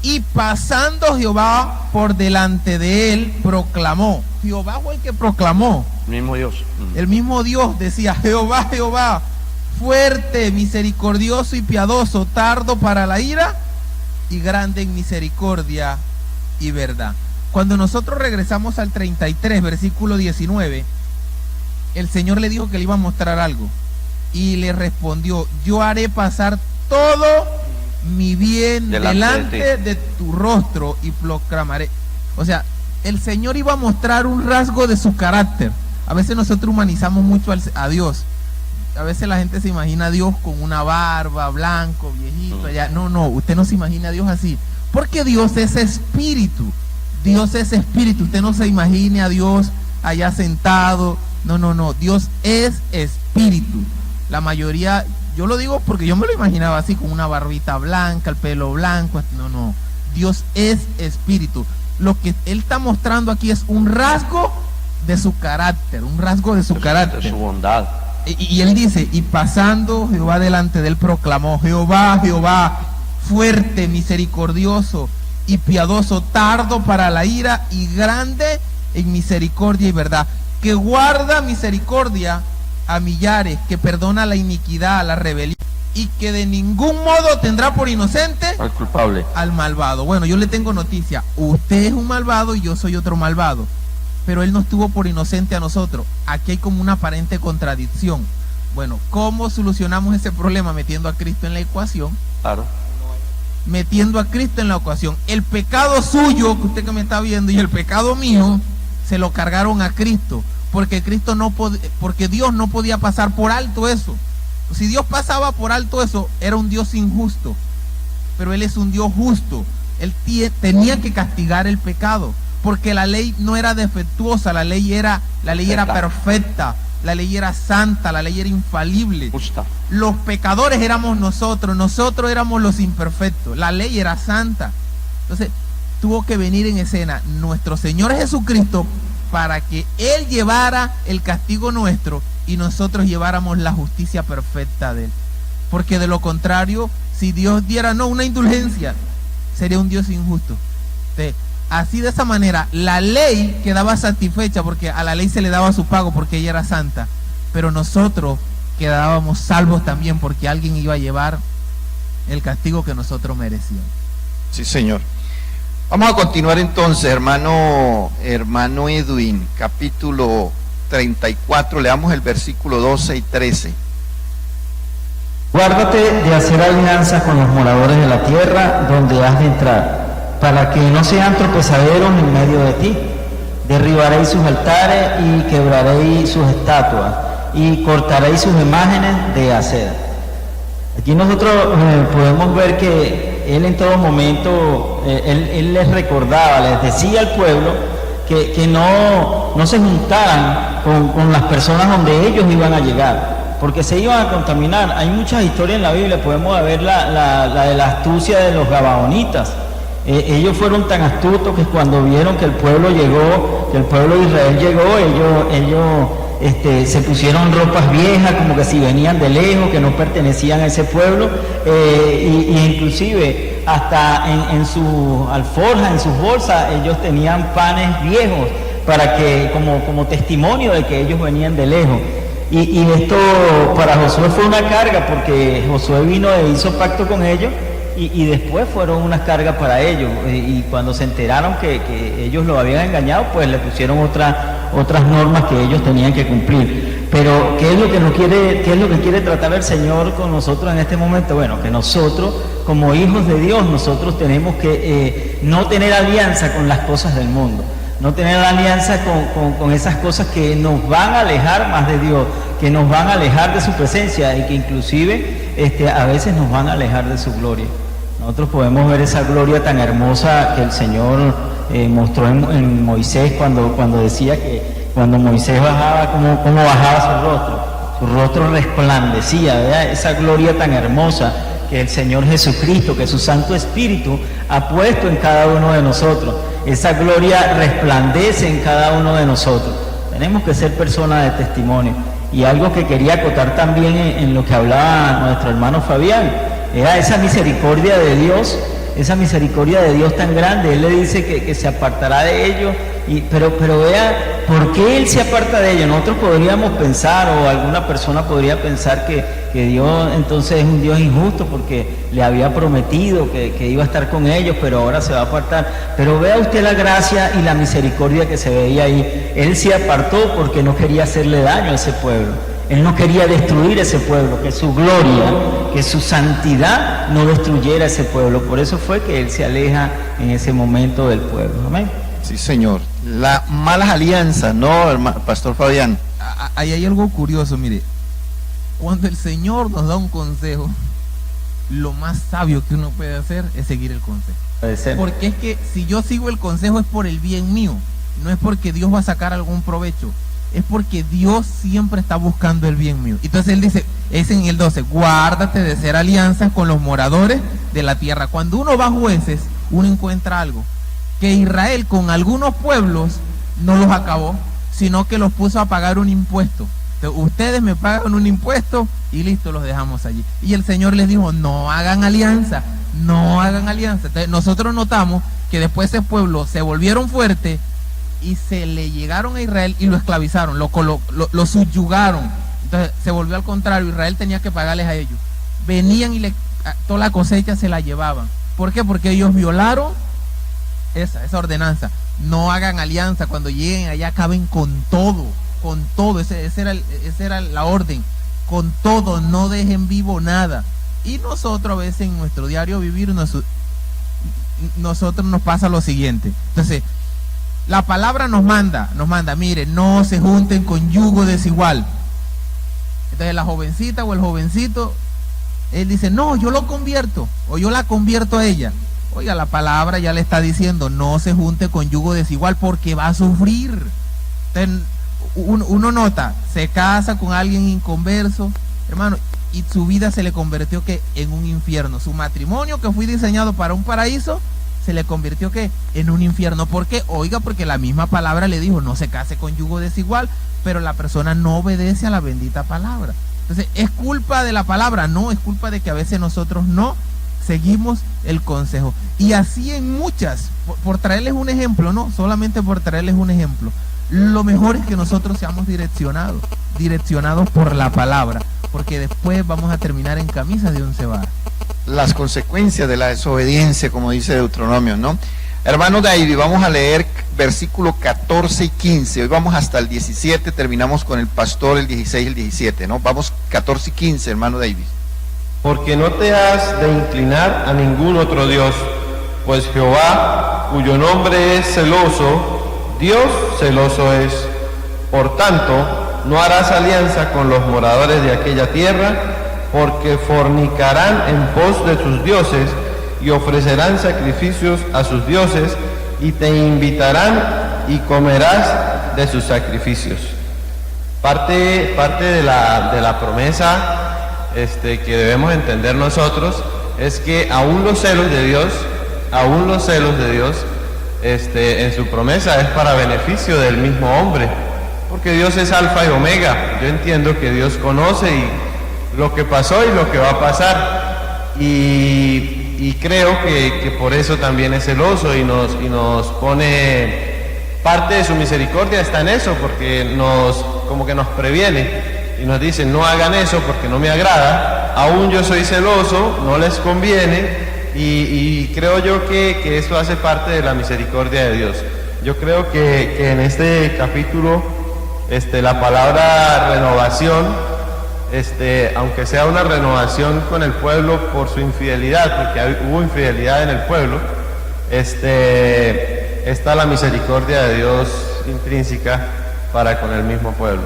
Speaker 4: Y pasando Jehová por delante de él, proclamó. Jehová fue el que proclamó.
Speaker 3: El mismo Dios.
Speaker 4: El mismo Dios decía, Jehová, Jehová, fuerte, misericordioso y piadoso, tardo para la ira y grande en misericordia y verdad. Cuando nosotros regresamos al 33, versículo 19, el Señor le dijo que le iba a mostrar algo y le respondió, yo haré pasar todo mi bien delante de tu rostro y proclamaré. O sea, el Señor iba a mostrar un rasgo de su carácter. A veces nosotros humanizamos mucho a Dios. A veces la gente se imagina a Dios con una barba, blanco, viejito. Allá. No, usted no se imagina a Dios así. Porque Dios es espíritu. Dios es espíritu. Usted no se imagine a Dios allá sentado. No. Dios es espíritu. La mayoría, yo lo digo porque yo me lo imaginaba así, con una barbita blanca, el pelo blanco. No. Dios es espíritu. Lo que Él está mostrando aquí es un rasgo de su carácter,
Speaker 3: De su bondad.
Speaker 4: Y Él dice, y pasando Jehová delante de él proclamó, Jehová, Jehová, fuerte, misericordioso y piadoso, tardo para la ira y grande en misericordia y verdad, que guarda misericordia a millares, que perdona la iniquidad, la rebelión, y que de ningún modo tendrá por inocente
Speaker 3: al culpable,
Speaker 4: al malvado. Bueno, yo le tengo noticia, usted es un malvado y yo soy otro malvado, pero Él nos tuvo por inocente a nosotros. Aquí hay como una aparente contradicción. Bueno, ¿cómo solucionamos ese problema? Metiendo a Cristo en la ecuación.
Speaker 3: Claro.
Speaker 4: Metiendo a Cristo en la ecuación. El pecado suyo, que usted que me está viendo, y el pecado mío, se lo cargaron a Cristo, porque porque Dios no podía pasar por alto eso. Si Dios pasaba por alto eso, era un Dios injusto, pero Él es un Dios justo. Él tenía que castigar el pecado, porque la ley no era defectuosa, la ley era perfecta, la ley era santa, la ley era infalible.
Speaker 3: Justa.
Speaker 4: Los pecadores éramos nosotros éramos los imperfectos, la ley era santa. Entonces, tuvo que venir en escena nuestro Señor Jesucristo para que Él llevara el castigo nuestro y nosotros lleváramos la justicia perfecta de Él. Porque de lo contrario, si Dios diera una indulgencia, sería un Dios injusto. Así, de esa manera, la ley quedaba satisfecha porque a la ley se le daba su pago porque ella era santa, pero nosotros quedábamos salvos también porque alguien iba a llevar el castigo que nosotros merecíamos.
Speaker 1: Sí, Señor. Vamos a continuar entonces, hermano Edwin, capítulo 34, leamos el versículo 12 y 13.
Speaker 5: Guárdate de hacer alianzas con los moradores de la tierra donde has de entrar, para que no sean tropezaderos en medio de ti. Derribaréis sus altares y quebraréis sus estatuas y cortaréis sus imágenes de acera. Aquí nosotros podemos ver que él en todo momento, él les recordaba, les decía al pueblo que no se juntaran con las personas donde ellos iban a llegar, porque se iban a contaminar. Hay muchas historias en la Biblia, podemos ver la de la astucia de los gabaonitas. Ellos fueron tan astutos que cuando vieron que el pueblo llegó, que el pueblo de Israel llegó, ellos se pusieron ropas viejas, como que si venían de lejos, que no pertenecían a ese pueblo, y inclusive hasta en sus alforjas, en sus bolsas, ellos tenían panes viejos para que como testimonio de que ellos venían de lejos. Y esto para Josué fue una carga, porque Josué vino e hizo pacto con ellos, y después fueron unas cargas para ellos, y cuando se enteraron que ellos lo habían engañado, pues le pusieron otras normas que ellos tenían que cumplir. Pero ¿qué es lo que quiere tratar el Señor con nosotros en este momento? Bueno, que nosotros, como hijos de Dios, nosotros tenemos que no tener alianza con las cosas del mundo, no tener alianza con esas cosas que nos van a alejar más de Dios, que nos van a alejar de su presencia y que inclusive a veces nos van a alejar de su gloria. Nosotros podemos ver esa gloria tan hermosa que el Señor mostró en Moisés cuando decía que cuando Moisés bajaba, cómo bajaba su rostro resplandecía, ¿verdad? Esa gloria tan hermosa que el Señor Jesucristo, que su Santo Espíritu ha puesto en cada uno de nosotros. Esa gloria resplandece en cada uno de nosotros. Tenemos que ser personas de testimonio. Y algo que quería acotar también en lo que hablaba nuestro hermano Fabián, era esa misericordia de Dios, esa misericordia de Dios tan grande. Él le dice que se apartará de ellos, pero vea, ¿por qué Él se aparta de ellos? Nosotros podríamos pensar, o alguna persona podría pensar que Dios entonces es un Dios injusto porque le había prometido que iba a estar con ellos, pero ahora se va a apartar. Pero vea usted la gracia y la misericordia que se veía ahí. Él se apartó porque no quería hacerle daño a ese pueblo. Él no quería destruir ese pueblo, que su gloria, que su santidad no destruyera ese pueblo. Por eso fue que Él se aleja en ese momento del pueblo. Amén.
Speaker 1: Sí, Señor. Las malas alianzas, ¿no, Pastor Fabián?
Speaker 4: Ahí hay algo curioso, mire. Cuando el Señor nos da un consejo, lo más sabio que uno puede hacer es seguir el consejo. Porque es que si yo sigo el consejo es por el bien mío, no es porque Dios va a sacar algún provecho, es porque Dios siempre está buscando el bien mío. Entonces Él dice, es en el 12, guárdate de hacer alianzas con los moradores de la tierra. Cuando uno va a Jueces, uno encuentra algo, que Israel con algunos pueblos no los acabó, sino que los puso a pagar un impuesto. Entonces, ustedes me pagan un impuesto y listo, los dejamos allí. Y el Señor les dijo, no hagan alianza, no hagan alianza. Entonces, nosotros notamos que después ese pueblo se volvieron fuertes y se le llegaron a Israel y lo esclavizaron, lo subyugaron. Entonces se volvió al contrario, Israel tenía que pagarles a ellos. Venían y toda la cosecha se la llevaban. ¿Por qué? Porque ellos violaron esa ordenanza. No hagan alianza, cuando lleguen allá acaben con todo. Esa era la orden. Con todo, no dejen vivo nada. Y nosotros a veces en nuestro diario vivir, nosotros nos pasa lo siguiente. Entonces, la palabra nos manda, mire, no se junten con yugo desigual. Entonces la jovencita o el jovencito, él dice, no, yo lo convierto, o yo la convierto a ella. Oiga, la palabra ya le está diciendo, no se junte con yugo desigual porque va a sufrir. Entonces, uno nota, se casa con alguien inconverso, hermano, y su vida se le convirtió en un infierno. Su matrimonio, que fue diseñado para un paraíso, se le convirtió ¿qué? En un infierno. ¿Por qué? Oiga, porque la misma palabra le dijo, no se case con yugo desigual, pero la persona no obedece a la bendita palabra. Entonces, ¿es culpa de la palabra? No, es culpa de que a veces nosotros no seguimos el consejo. Y así en muchas, por traerles un ejemplo, no, solamente por traerles un ejemplo. Lo mejor es que nosotros seamos direccionados por la palabra, porque después vamos a terminar en camisas de 11 varas.
Speaker 1: Las consecuencias de la desobediencia, como dice Deuteronomio, ¿no? Hermano David, vamos a leer versículo 14 y 15. Hoy vamos hasta el 17, terminamos con el pastor el 16 y el 17, ¿no? Vamos 14 y 15, hermano David.
Speaker 6: Porque no te has de inclinar a ningún otro Dios, pues Jehová, cuyo nombre es celoso, Dios celoso es. Por tanto, no harás alianza con los moradores de aquella tierra, porque fornicarán en pos de sus dioses y ofrecerán sacrificios a sus dioses y te invitarán y comerás de sus sacrificios. Parte de la promesa que debemos entender nosotros es que aún los celos de Dios, en su promesa es para beneficio del mismo hombre, porque Dios es alfa y omega. Yo entiendo que Dios conoce lo que pasó y lo que va a pasar, y creo que por eso también es celoso y nos pone, parte de su misericordia está en eso, porque como que nos previene y nos dice, no hagan eso porque no me agrada, aún yo soy celoso, no les conviene. Y creo yo que esto hace parte de la misericordia de Dios. Yo creo que en este capítulo la palabra renovación, aunque sea una renovación con el pueblo por su infidelidad, porque hubo infidelidad en el pueblo, está la misericordia de Dios intrínseca para con el mismo pueblo.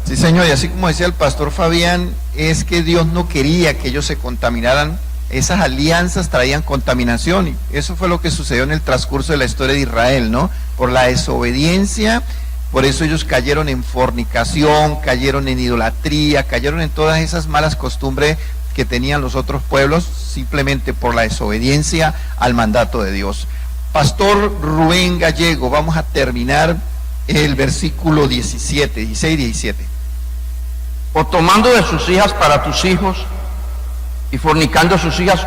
Speaker 1: Sí, señor, y así como decía el pastor Fabián, es que Dios no quería que ellos se contaminaran. Esas alianzas traían contaminación, y eso fue lo que sucedió en el transcurso de la historia de Israel, ¿no? Por la desobediencia, por eso ellos cayeron en fornicación, cayeron en idolatría, cayeron en todas esas malas costumbres que tenían los otros pueblos, simplemente por la desobediencia al mandato de Dios. Pastor Rubén Gallego, vamos a terminar el versículo 16 y 17.
Speaker 3: O tomando de sus hijas para tus hijos, y fornicando a sus hijas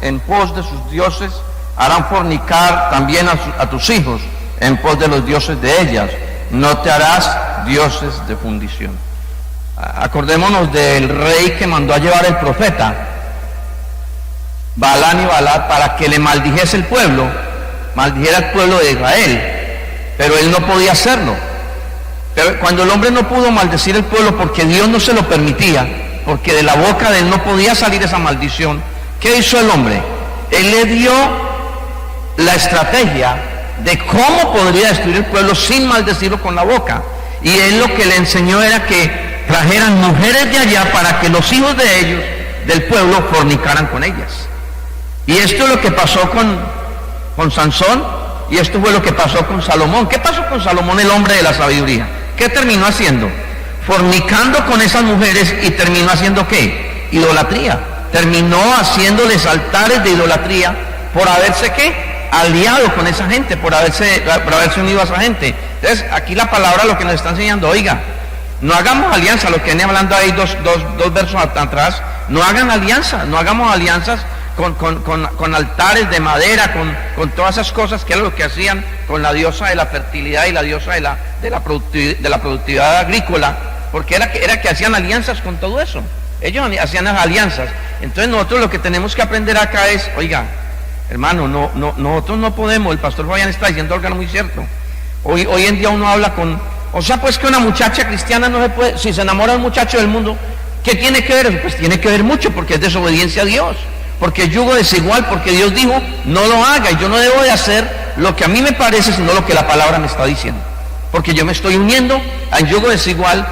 Speaker 3: en pos de sus dioses, harán fornicar también a tus hijos en pos de los dioses de ellas. No te harás dioses de fundición. Acordémonos del rey que mandó a llevar el profeta, Balán y Balad, para que le maldijese el pueblo, maldijera el pueblo de Israel, pero él no podía hacerlo. Pero cuando el hombre no pudo maldecir el pueblo porque Dios no se lo permitía, porque de la boca de él no podía salir esa maldición, ¿qué hizo el hombre? Él le dio la estrategia de cómo podría destruir el pueblo sin maldecirlo con la boca. Y él lo que le enseñó era que trajeran mujeres de allá para que los hijos de ellos, del pueblo, fornicaran con ellas. Y esto es lo que pasó con Sansón, y esto fue lo que pasó con Salomón. ¿Qué pasó con Salomón, el hombre de la sabiduría? ¿Qué terminó haciendo? Fornicando con esas mujeres, y terminó haciendo ¿qué? Idolatría. Terminó haciéndoles altares de idolatría por haberse ¿qué? Aliado con esa gente, por haberse unido a esa gente. Entonces aquí la palabra lo que nos está enseñando, oiga, no hagamos alianza, lo que viene hablando ahí dos versos atrás, no hagan alianza, no hagamos alianzas con altares de madera, con todas esas cosas que era lo que hacían con la diosa de la fertilidad y la diosa de la productividad agrícola, porque era que hacían alianzas con todo eso. Ellos hacían las alianzas. Entonces nosotros lo que tenemos que aprender acá es, oiga, hermano, nosotros no podemos, el pastor Fabián está diciendo algo muy cierto. Hoy en día uno habla o sea, pues que una muchacha cristiana no se puede, si se enamora de un muchacho del mundo, ¿qué tiene que ver? Pues tiene que ver mucho, porque es desobediencia a Dios, porque es yugo desigual, porque Dios dijo, no lo haga, y yo no debo de hacer lo que a mí me parece, sino lo que la palabra me está diciendo, porque yo me estoy uniendo al yugo desigual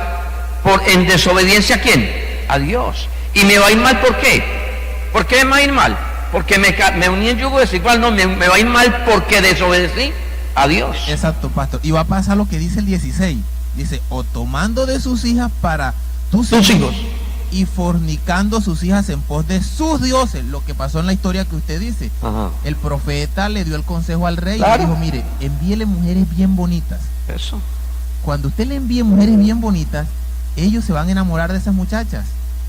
Speaker 3: en desobediencia ¿a quién? A Dios. Y me va a ir mal, ¿por qué? ¿Por qué me va a ir mal? Porque me uní en yugo desigual, no, me va a ir mal porque desobedecí a Dios.
Speaker 4: Exacto, pastor. Y va a pasar lo que dice el 16. Dice, o tomando de sus hijas para tus hijos, y fornicando sus hijas en pos de sus dioses, lo que pasó en la historia que usted dice.
Speaker 3: Ajá.
Speaker 4: El profeta le dio el consejo al rey y
Speaker 3: Claro.
Speaker 4: le dijo, mire, envíele mujeres bien bonitas.
Speaker 3: Eso.
Speaker 4: Cuando usted le envíe mujeres bien bonitas, ellos se van a enamorar de esas muchachas.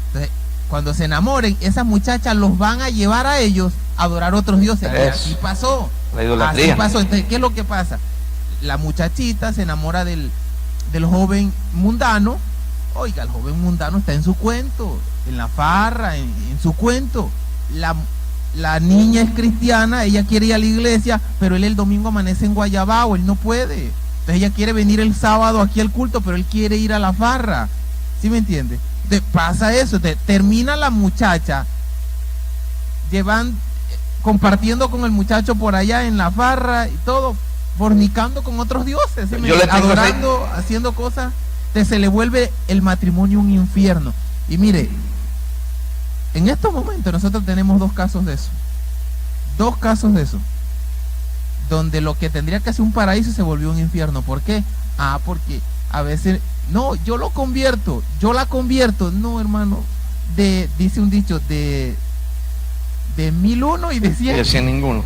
Speaker 4: Entonces, cuando se enamoren, esas muchachas los van a llevar a ellos a adorar otros dioses. Y
Speaker 3: Eso.
Speaker 4: así pasó.
Speaker 3: La idolatría.
Speaker 4: Así pasó. Entonces, ¿qué es lo que pasa? La muchachita se enamora del joven mundano. Oiga, el joven mundano está en su cuento, en la farra, en su cuento. La niña es cristiana, ella quiere ir a la iglesia, pero él el domingo amanece en Guayabao, él no puede. Entonces ella quiere venir el sábado aquí al culto, pero él quiere ir a la farra. ¿Sí me entiende? Entonces, pasa eso, termina la muchacha compartiendo con el muchacho por allá en la farra y todo, fornicando con otros dioses, ¿sí?
Speaker 3: Yo le tengo
Speaker 4: adorando, haciendo cosas. Entonces se le vuelve el matrimonio un infierno. Y mire, en estos momentos nosotros tenemos dos casos de eso, donde lo que tendría que ser un paraíso se volvió un infierno. ¿Por qué? Porque a veces, no, yo la convierto, no, hermano, dice un dicho, de 1001 y de 100.
Speaker 3: Y de 100 ninguno.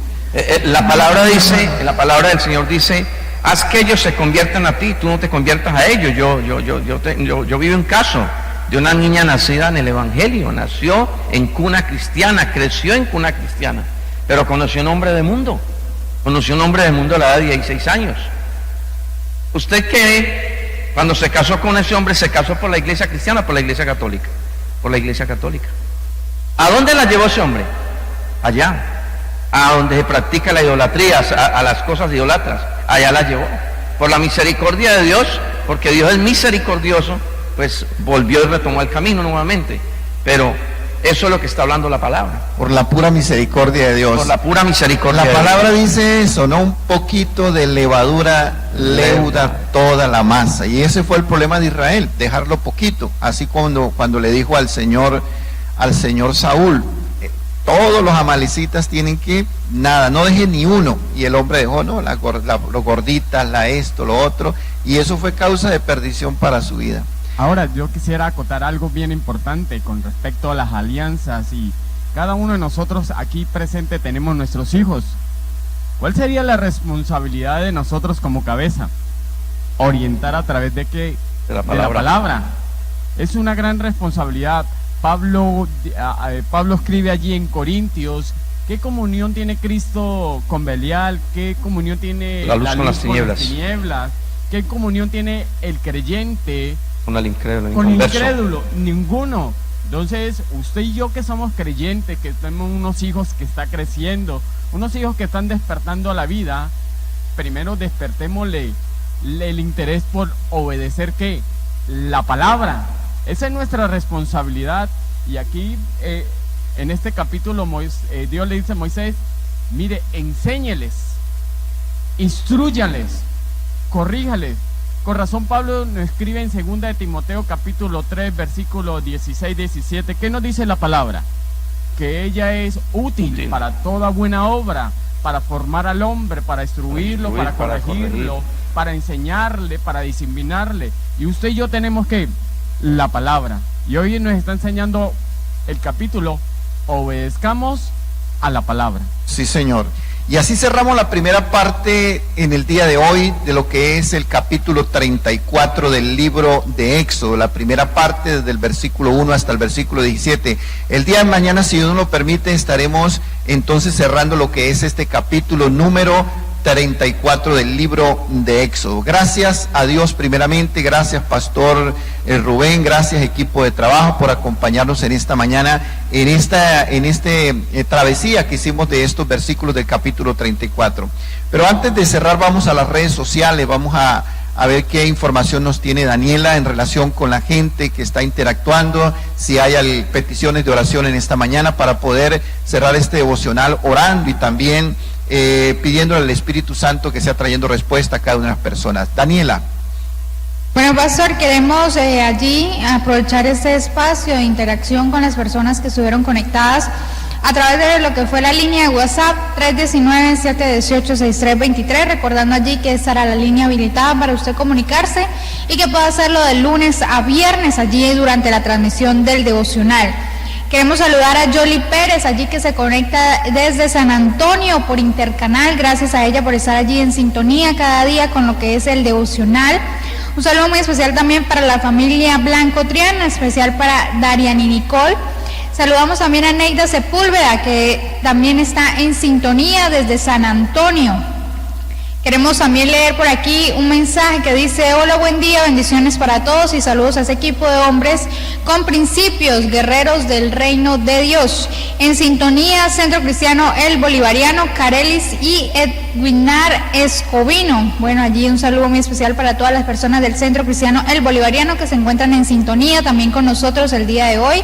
Speaker 3: La palabra del Señor dice, haz que ellos se conviertan a ti, tú no te conviertas a ellos. Yo vivo un caso de una niña nacida en el Evangelio, nació en cuna cristiana, creció en cuna cristiana, pero conoció un hombre de mundo a la edad de 16 años. ¿Usted cree, cuando se casó con ese hombre, se casó por la iglesia cristiana o por la iglesia católica? Por la iglesia católica. ¿A dónde la llevó ese hombre? Allá, a donde se practica la idolatría, a las cosas idolatras. Allá la llevó. Por la misericordia de Dios, porque Dios es misericordioso, pues volvió y retomó el camino nuevamente. Pero eso es lo que está hablando la palabra.
Speaker 1: Por la pura misericordia de Dios.
Speaker 3: Por la pura misericordia
Speaker 1: La
Speaker 3: de
Speaker 1: palabra
Speaker 3: Dios.
Speaker 1: dice eso, ¿no? Un poquito de levadura leuda toda la masa. Y ese fue el problema de Israel, dejarlo poquito. Así cuando le dijo al Señor Saúl, todos los amalecitas tienen que, nada, no deje ni uno. Y el hombre dejó, ¿no? Los gorditas, esto, lo otro. Y eso fue causa de perdición para su vida.
Speaker 2: Ahora, yo quisiera acotar algo bien importante con respecto a las alianzas, y cada uno de nosotros aquí presente tenemos nuestros hijos. ¿Cuál sería la responsabilidad de nosotros como cabeza? Orientar a través de qué?
Speaker 3: De la
Speaker 2: De la palabra. Es una gran responsabilidad. Pablo escribe allí en Corintios, ¿qué comunión tiene Cristo con Belial? ¿Qué comunión tiene
Speaker 3: la luz con las
Speaker 2: tinieblas? ¿Qué comunión tiene el creyente
Speaker 3: con el incrédulo?
Speaker 2: con el incrédulo? Ninguno. Entonces, usted y yo que somos creyentes, que tenemos unos hijos que están creciendo, unos hijos que están despertando a la vida, primero despertémosle el interés por obedecer ¿qué? La palabra. Esa es nuestra responsabilidad. Y aquí en este capítulo Dios le dice a Moisés, mire, enséñeles, instrúyales, corríjales. Con razón Pablo nos escribe en 2 de Timoteo capítulo 3 versículo 16-17, ¿qué nos dice la palabra? Que ella es útil para toda buena obra, para formar al hombre, para instruirlo, para corregirlo, para enseñarle, para disciplinarle. Y usted y yo tenemos que la palabra. Y hoy nos está enseñando el capítulo, obedezcamos a la palabra.
Speaker 1: Sí, Señor. Y así cerramos la primera parte en el día de hoy de lo que es el capítulo 34 del libro de Éxodo, la primera parte desde el versículo 1 hasta el versículo 17. El día de mañana, si Dios nos lo permite, estaremos entonces cerrando lo que es este capítulo número 34 del libro de Éxodo. Gracias a Dios primeramente, gracias Pastor Rubén, gracias equipo de trabajo por acompañarnos en esta mañana, en esta travesía que hicimos de estos versículos del capítulo 34. Pero antes de cerrar vamos a las redes sociales, vamos a ver qué información nos tiene Daniela en relación con la gente que está interactuando, si hay peticiones de oración en esta mañana para poder cerrar este devocional orando y también pidiéndole al Espíritu Santo que sea trayendo respuesta a cada una de las personas. Daniela.
Speaker 7: Bueno, Pastor, queremos allí aprovechar este espacio de interacción con las personas que estuvieron conectadas a través de lo que fue la línea de WhatsApp 319-718-6323, recordando allí que estará la línea habilitada para usted comunicarse y que pueda hacerlo de lunes a viernes allí durante la transmisión del devocional. Queremos saludar a Yoli Pérez, allí que se conecta desde San Antonio por Intercanal. Gracias a ella por estar allí en sintonía cada día con lo que es el devocional. Un saludo muy especial también para la familia Blanco Triana, especial para Darian y Nicole. Saludamos también a Neida Sepúlveda, que también está en sintonía desde San Antonio. Queremos también leer por aquí un mensaje que dice: hola, buen día, bendiciones para todos y saludos a ese equipo de hombres con principios, guerreros del reino de Dios. En sintonía, Centro Cristiano El Bolivariano, Carelis y Edwinar Escobino. Bueno, allí un saludo muy especial para todas las personas del Centro Cristiano El Bolivariano que se encuentran en sintonía también con nosotros el día de hoy.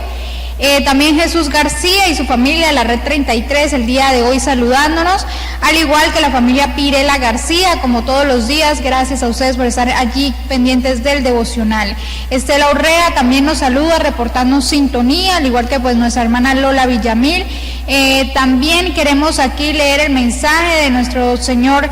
Speaker 7: También Jesús García y su familia, la Red 33, el día de hoy saludándonos, al igual que la familia Pirela García, como todos los días. Gracias a ustedes por estar allí pendientes del devocional. Estela Urrea también nos saluda, reportando sintonía, al igual que pues nuestra hermana Lola Villamil. También queremos aquí leer el mensaje de nuestro señor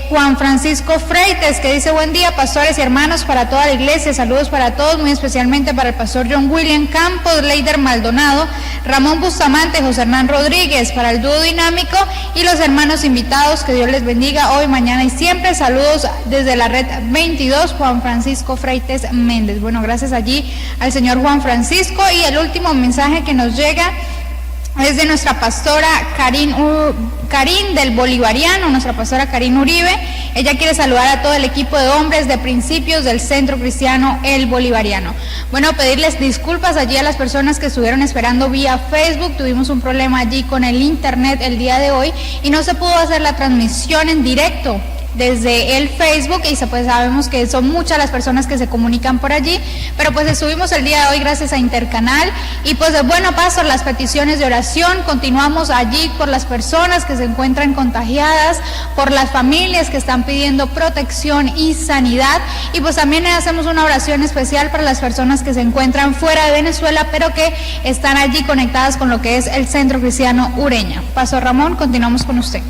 Speaker 7: Juan Francisco Freites, que dice: buen día, pastores y hermanos, para toda la iglesia, saludos para todos, muy especialmente para el pastor John William Campos, Leider Maldonado, Ramón Bustamante, José Hernán Rodríguez, para el dúo dinámico y los hermanos invitados, que Dios les bendiga hoy, mañana y siempre. Saludos desde la Red 22, Juan Francisco Freites Méndez. Bueno, gracias allí al señor Juan Francisco. Y el último mensaje que nos llega es de nuestra pastora Karin del Bolivariano, nuestra pastora Karin Uribe. Ella quiere saludar a todo el equipo de hombres de principios del Centro Cristiano El Bolivariano. Bueno, pedirles disculpas allí a las personas que estuvieron esperando vía Facebook. Tuvimos un problema allí con el internet el día de hoy y no se pudo hacer la transmisión en directo desde el Facebook, y pues sabemos que son muchas las personas que se comunican por allí, pero pues estuvimos el día de hoy gracias a Intercanal. Y pues bueno, pastor, las peticiones de oración, continuamos allí por las personas que se encuentran contagiadas, por las familias que están pidiendo protección y sanidad, y pues también hacemos una oración especial para las personas que se encuentran fuera de Venezuela, pero que están allí conectadas con lo que es el Centro Cristiano Ureña. Pastor Ramón, continuamos con usted.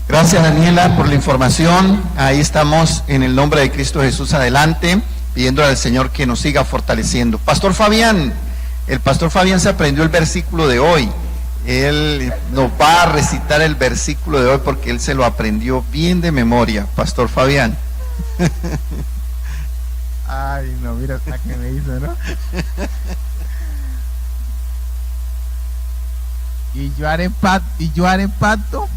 Speaker 1: Gracias, Daniela, por la información. Ahí estamos, en el nombre de Cristo Jesús, adelante, pidiéndole al Señor que nos siga fortaleciendo. Pastor Fabián, el pastor Fabián se aprendió el versículo de hoy. Él nos va a recitar el versículo de hoy porque él se lo aprendió bien de memoria. Pastor Fabián.
Speaker 4: Ay, no, mira la que me hizo, ¿no? Y yo haré pacto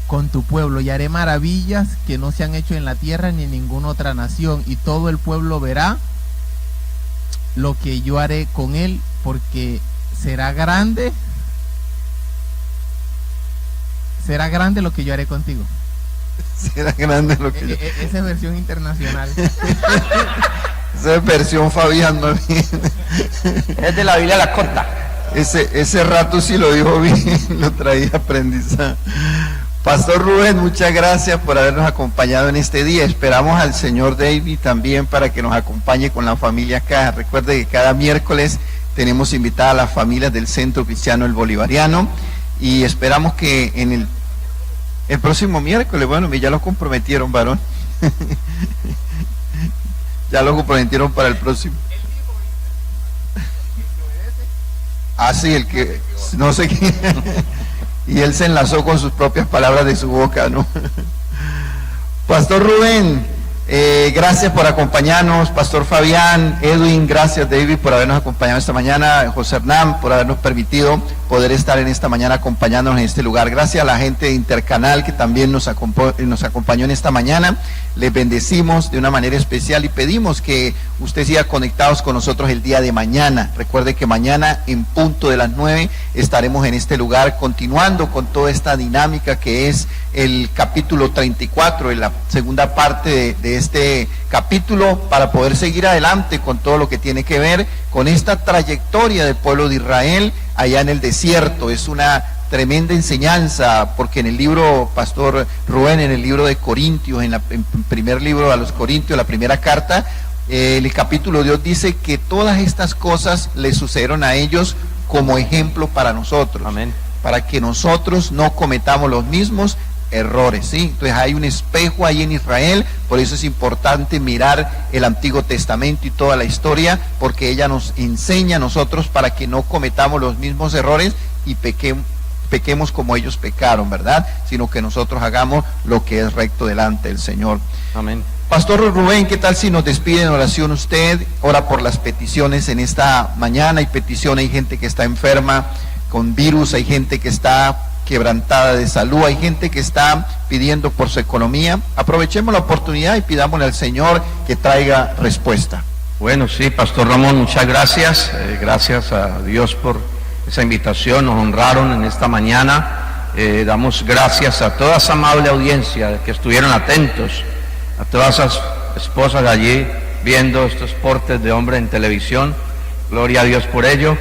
Speaker 4: con tu pueblo, y haré maravillas que no se han hecho en la tierra ni en ninguna otra nación, y todo el pueblo verá lo que yo haré con él, porque será grande lo que yo haré contigo.
Speaker 1: Será grande lo que yo...
Speaker 4: Esa es versión internacional.
Speaker 1: Esa es versión Fabián, más bien.
Speaker 3: Es de la Biblia la corta.
Speaker 1: Ese rato sí lo dijo bien, lo traía aprendizaje. Pastor Rubén, muchas gracias por habernos acompañado en este día. Esperamos al señor David también para que nos acompañe con la familia acá. Recuerde que cada miércoles tenemos invitada a las familias del Centro Cristiano El Bolivariano, y esperamos que en el próximo miércoles, bueno, ya lo comprometieron, varón. Ya lo comprometieron para el próximo. Ah, sí, el que no sé quién. Y él se enlazó con sus propias palabras de su boca, ¿no? Pastor Rubén, gracias por acompañarnos. Pastor Fabián, Edwin, gracias David por habernos acompañado esta mañana. José Hernán, por habernos permitido poder estar en esta mañana acompañándonos en este lugar. Gracias a la gente de Intercanal que también nos acompañó en esta mañana. Les bendecimos de una manera especial y pedimos que usted siga conectados con nosotros el día de mañana. Recuerde que mañana en punto de las 9 estaremos en este lugar continuando con toda esta dinámica que es el capítulo 34, en la segunda parte de este capítulo, para poder seguir adelante con todo lo que tiene que ver con esta trayectoria del pueblo de Israel allá en el desierto. Es una tremenda enseñanza, porque en el libro, Pastor Rubén, en el libro de Corintios, en primer libro a los Corintios, la primera carta, el capítulo 2 dice que todas estas cosas le sucedieron a ellos como ejemplo para nosotros.
Speaker 3: Amén.
Speaker 1: Para que nosotros no cometamos los mismos errores, ¿sí? Entonces hay un espejo ahí en Israel, por eso es importante mirar el Antiguo Testamento y toda la historia, porque ella nos enseña a nosotros para que no cometamos los mismos errores y pequemos como ellos pecaron, ¿verdad? Sino que nosotros hagamos lo que es recto delante del Señor.
Speaker 3: Amén.
Speaker 1: Pastor Rubén, ¿qué tal si nos despide en oración usted? Ora por las peticiones en esta mañana. Hay peticiones, hay gente que está enferma con virus, hay gente que está quebrantada de salud, hay gente que está pidiendo por su economía. Aprovechemos la oportunidad y pidámosle al Señor que traiga respuesta.
Speaker 3: Bueno, sí, Pastor Ramón, muchas gracias. Gracias a Dios por esa invitación, nos honraron en esta mañana. Damos gracias a toda esa amable audiencia que estuvieron atentos, a todas esas esposas allí viendo estos portes de hombre en televisión. Gloria a Dios por ello.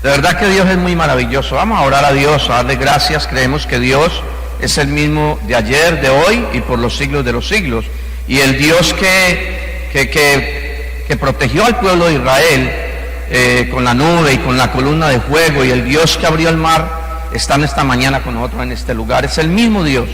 Speaker 3: De verdad que Dios es muy maravilloso. Vamos a orar a Dios, a darle gracias. Creemos que Dios es el mismo de ayer, de hoy y por los siglos de los siglos. Y el Dios que protegió al pueblo de Israel con la nube y con la columna de fuego, y el Dios que abrió el mar, está en esta mañana con nosotros en este lugar. Es el mismo Dios.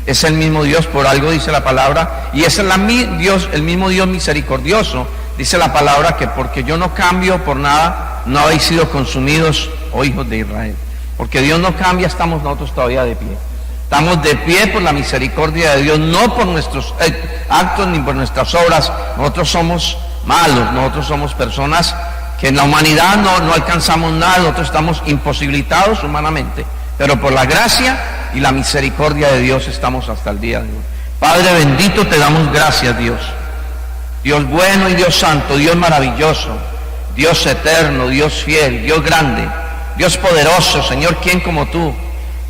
Speaker 3: Es el mismo Dios, por algo dice la palabra, y es el mismo Dios misericordioso. Dice la palabra que porque yo no cambio por nada, no habéis sido consumidos, oh hijos de Israel. Porque Dios no cambia, estamos nosotros todavía de pie. Estamos de pie por la misericordia de Dios, no por nuestros actos ni por nuestras obras. Nosotros somos malos, nosotros somos personas que en la humanidad no alcanzamos nada, nosotros estamos imposibilitados humanamente. Pero por la gracia y la misericordia de Dios estamos hasta el día de hoy. Padre bendito, te damos gracias, Dios. Dios bueno y Dios santo, Dios maravilloso, Dios eterno, Dios fiel, Dios grande, Dios poderoso. Señor, ¿quién como tú?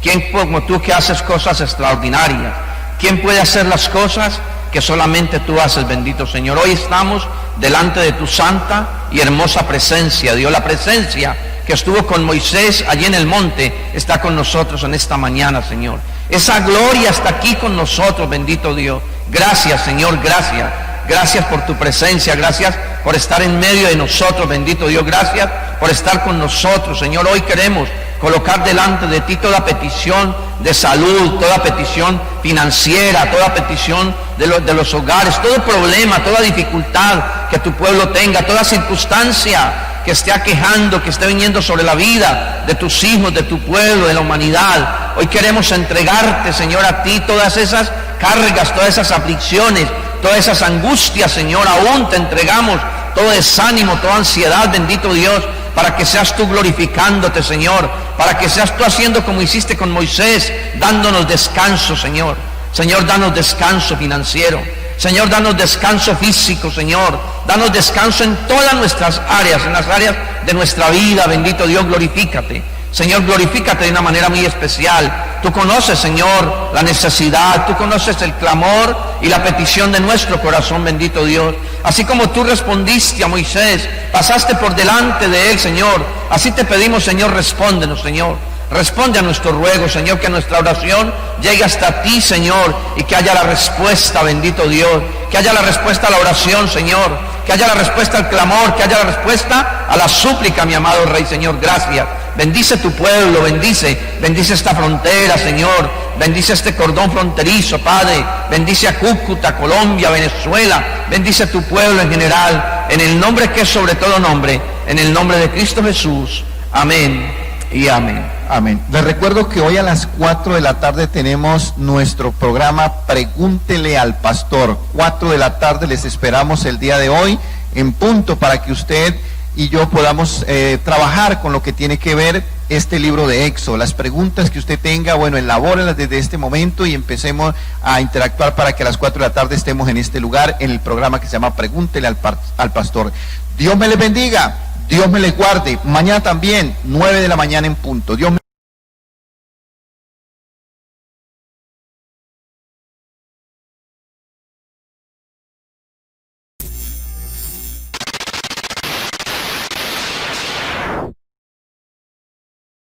Speaker 3: ¿Quién como tú que haces cosas extraordinarias? ¿Quién puede hacer las cosas que solamente tú haces, bendito Señor? Hoy estamos delante de tu santa y hermosa presencia, Dios. La presencia que estuvo con Moisés allí en el monte está con nosotros en esta mañana, Señor. Esa gloria está aquí con nosotros, bendito Dios. Gracias, Señor, gracias. Gracias por tu presencia, gracias por estar en medio de nosotros, bendito Dios. Gracias por estar con nosotros, Señor. Hoy queremos colocar delante de ti toda petición de salud, toda petición financiera, toda petición de los hogares, todo problema, toda dificultad que tu pueblo tenga, toda circunstancia que esté aquejando, que esté viniendo sobre la vida de tus hijos, de tu pueblo, de la humanidad. Hoy queremos entregarte, Señor, a ti todas esas cargas, todas esas aflicciones, todas esas angustias, Señor. Aún te entregamos todo desánimo, toda ansiedad, bendito Dios, para que seas tú glorificándote, Señor, para que seas tú haciendo como hiciste con Moisés, dándonos descanso, Señor. Señor, danos descanso financiero. Señor, danos descanso físico, Señor. Danos descanso en todas nuestras áreas, en las áreas de nuestra vida, bendito Dios, glorifícate. Señor, glorifícate de una manera muy especial. Tú conoces, Señor, la necesidad, tú conoces el clamor y la petición de nuestro corazón, bendito Dios. Así como tú respondiste a Moisés, pasaste por delante de él, Señor. Así te pedimos, Señor, respóndenos, Señor. Responde a nuestro ruego, Señor, que nuestra oración llegue hasta ti, Señor, y que haya la respuesta, bendito Dios, que haya la respuesta a la oración, Señor, que haya la respuesta al clamor, que haya la respuesta a la súplica, mi amado Rey, Señor. Gracias. Bendice tu pueblo, bendice esta frontera, Señor. Bendice este cordón fronterizo, Padre. Bendice a Cúcuta, Colombia, Venezuela. Bendice tu pueblo en general, en el nombre que es sobre todo nombre, en el nombre de Cristo Jesús. Amén y amén.
Speaker 1: Amén. Les recuerdo que hoy a las 4 de la tarde tenemos nuestro programa Pregúntele al Pastor. 4 de la tarde les esperamos el día de hoy en punto para que usted y yo podamos trabajar con lo que tiene que ver este libro de Éxodo. Las preguntas que usted tenga, bueno, elabórenlas desde este momento y empecemos a interactuar para que a las 4 de la tarde estemos en este lugar, en el programa que se llama Pregúntele al Pastor. Dios me les bendiga, Dios me les guarde. Mañana también, 9 de la mañana en punto. Dios me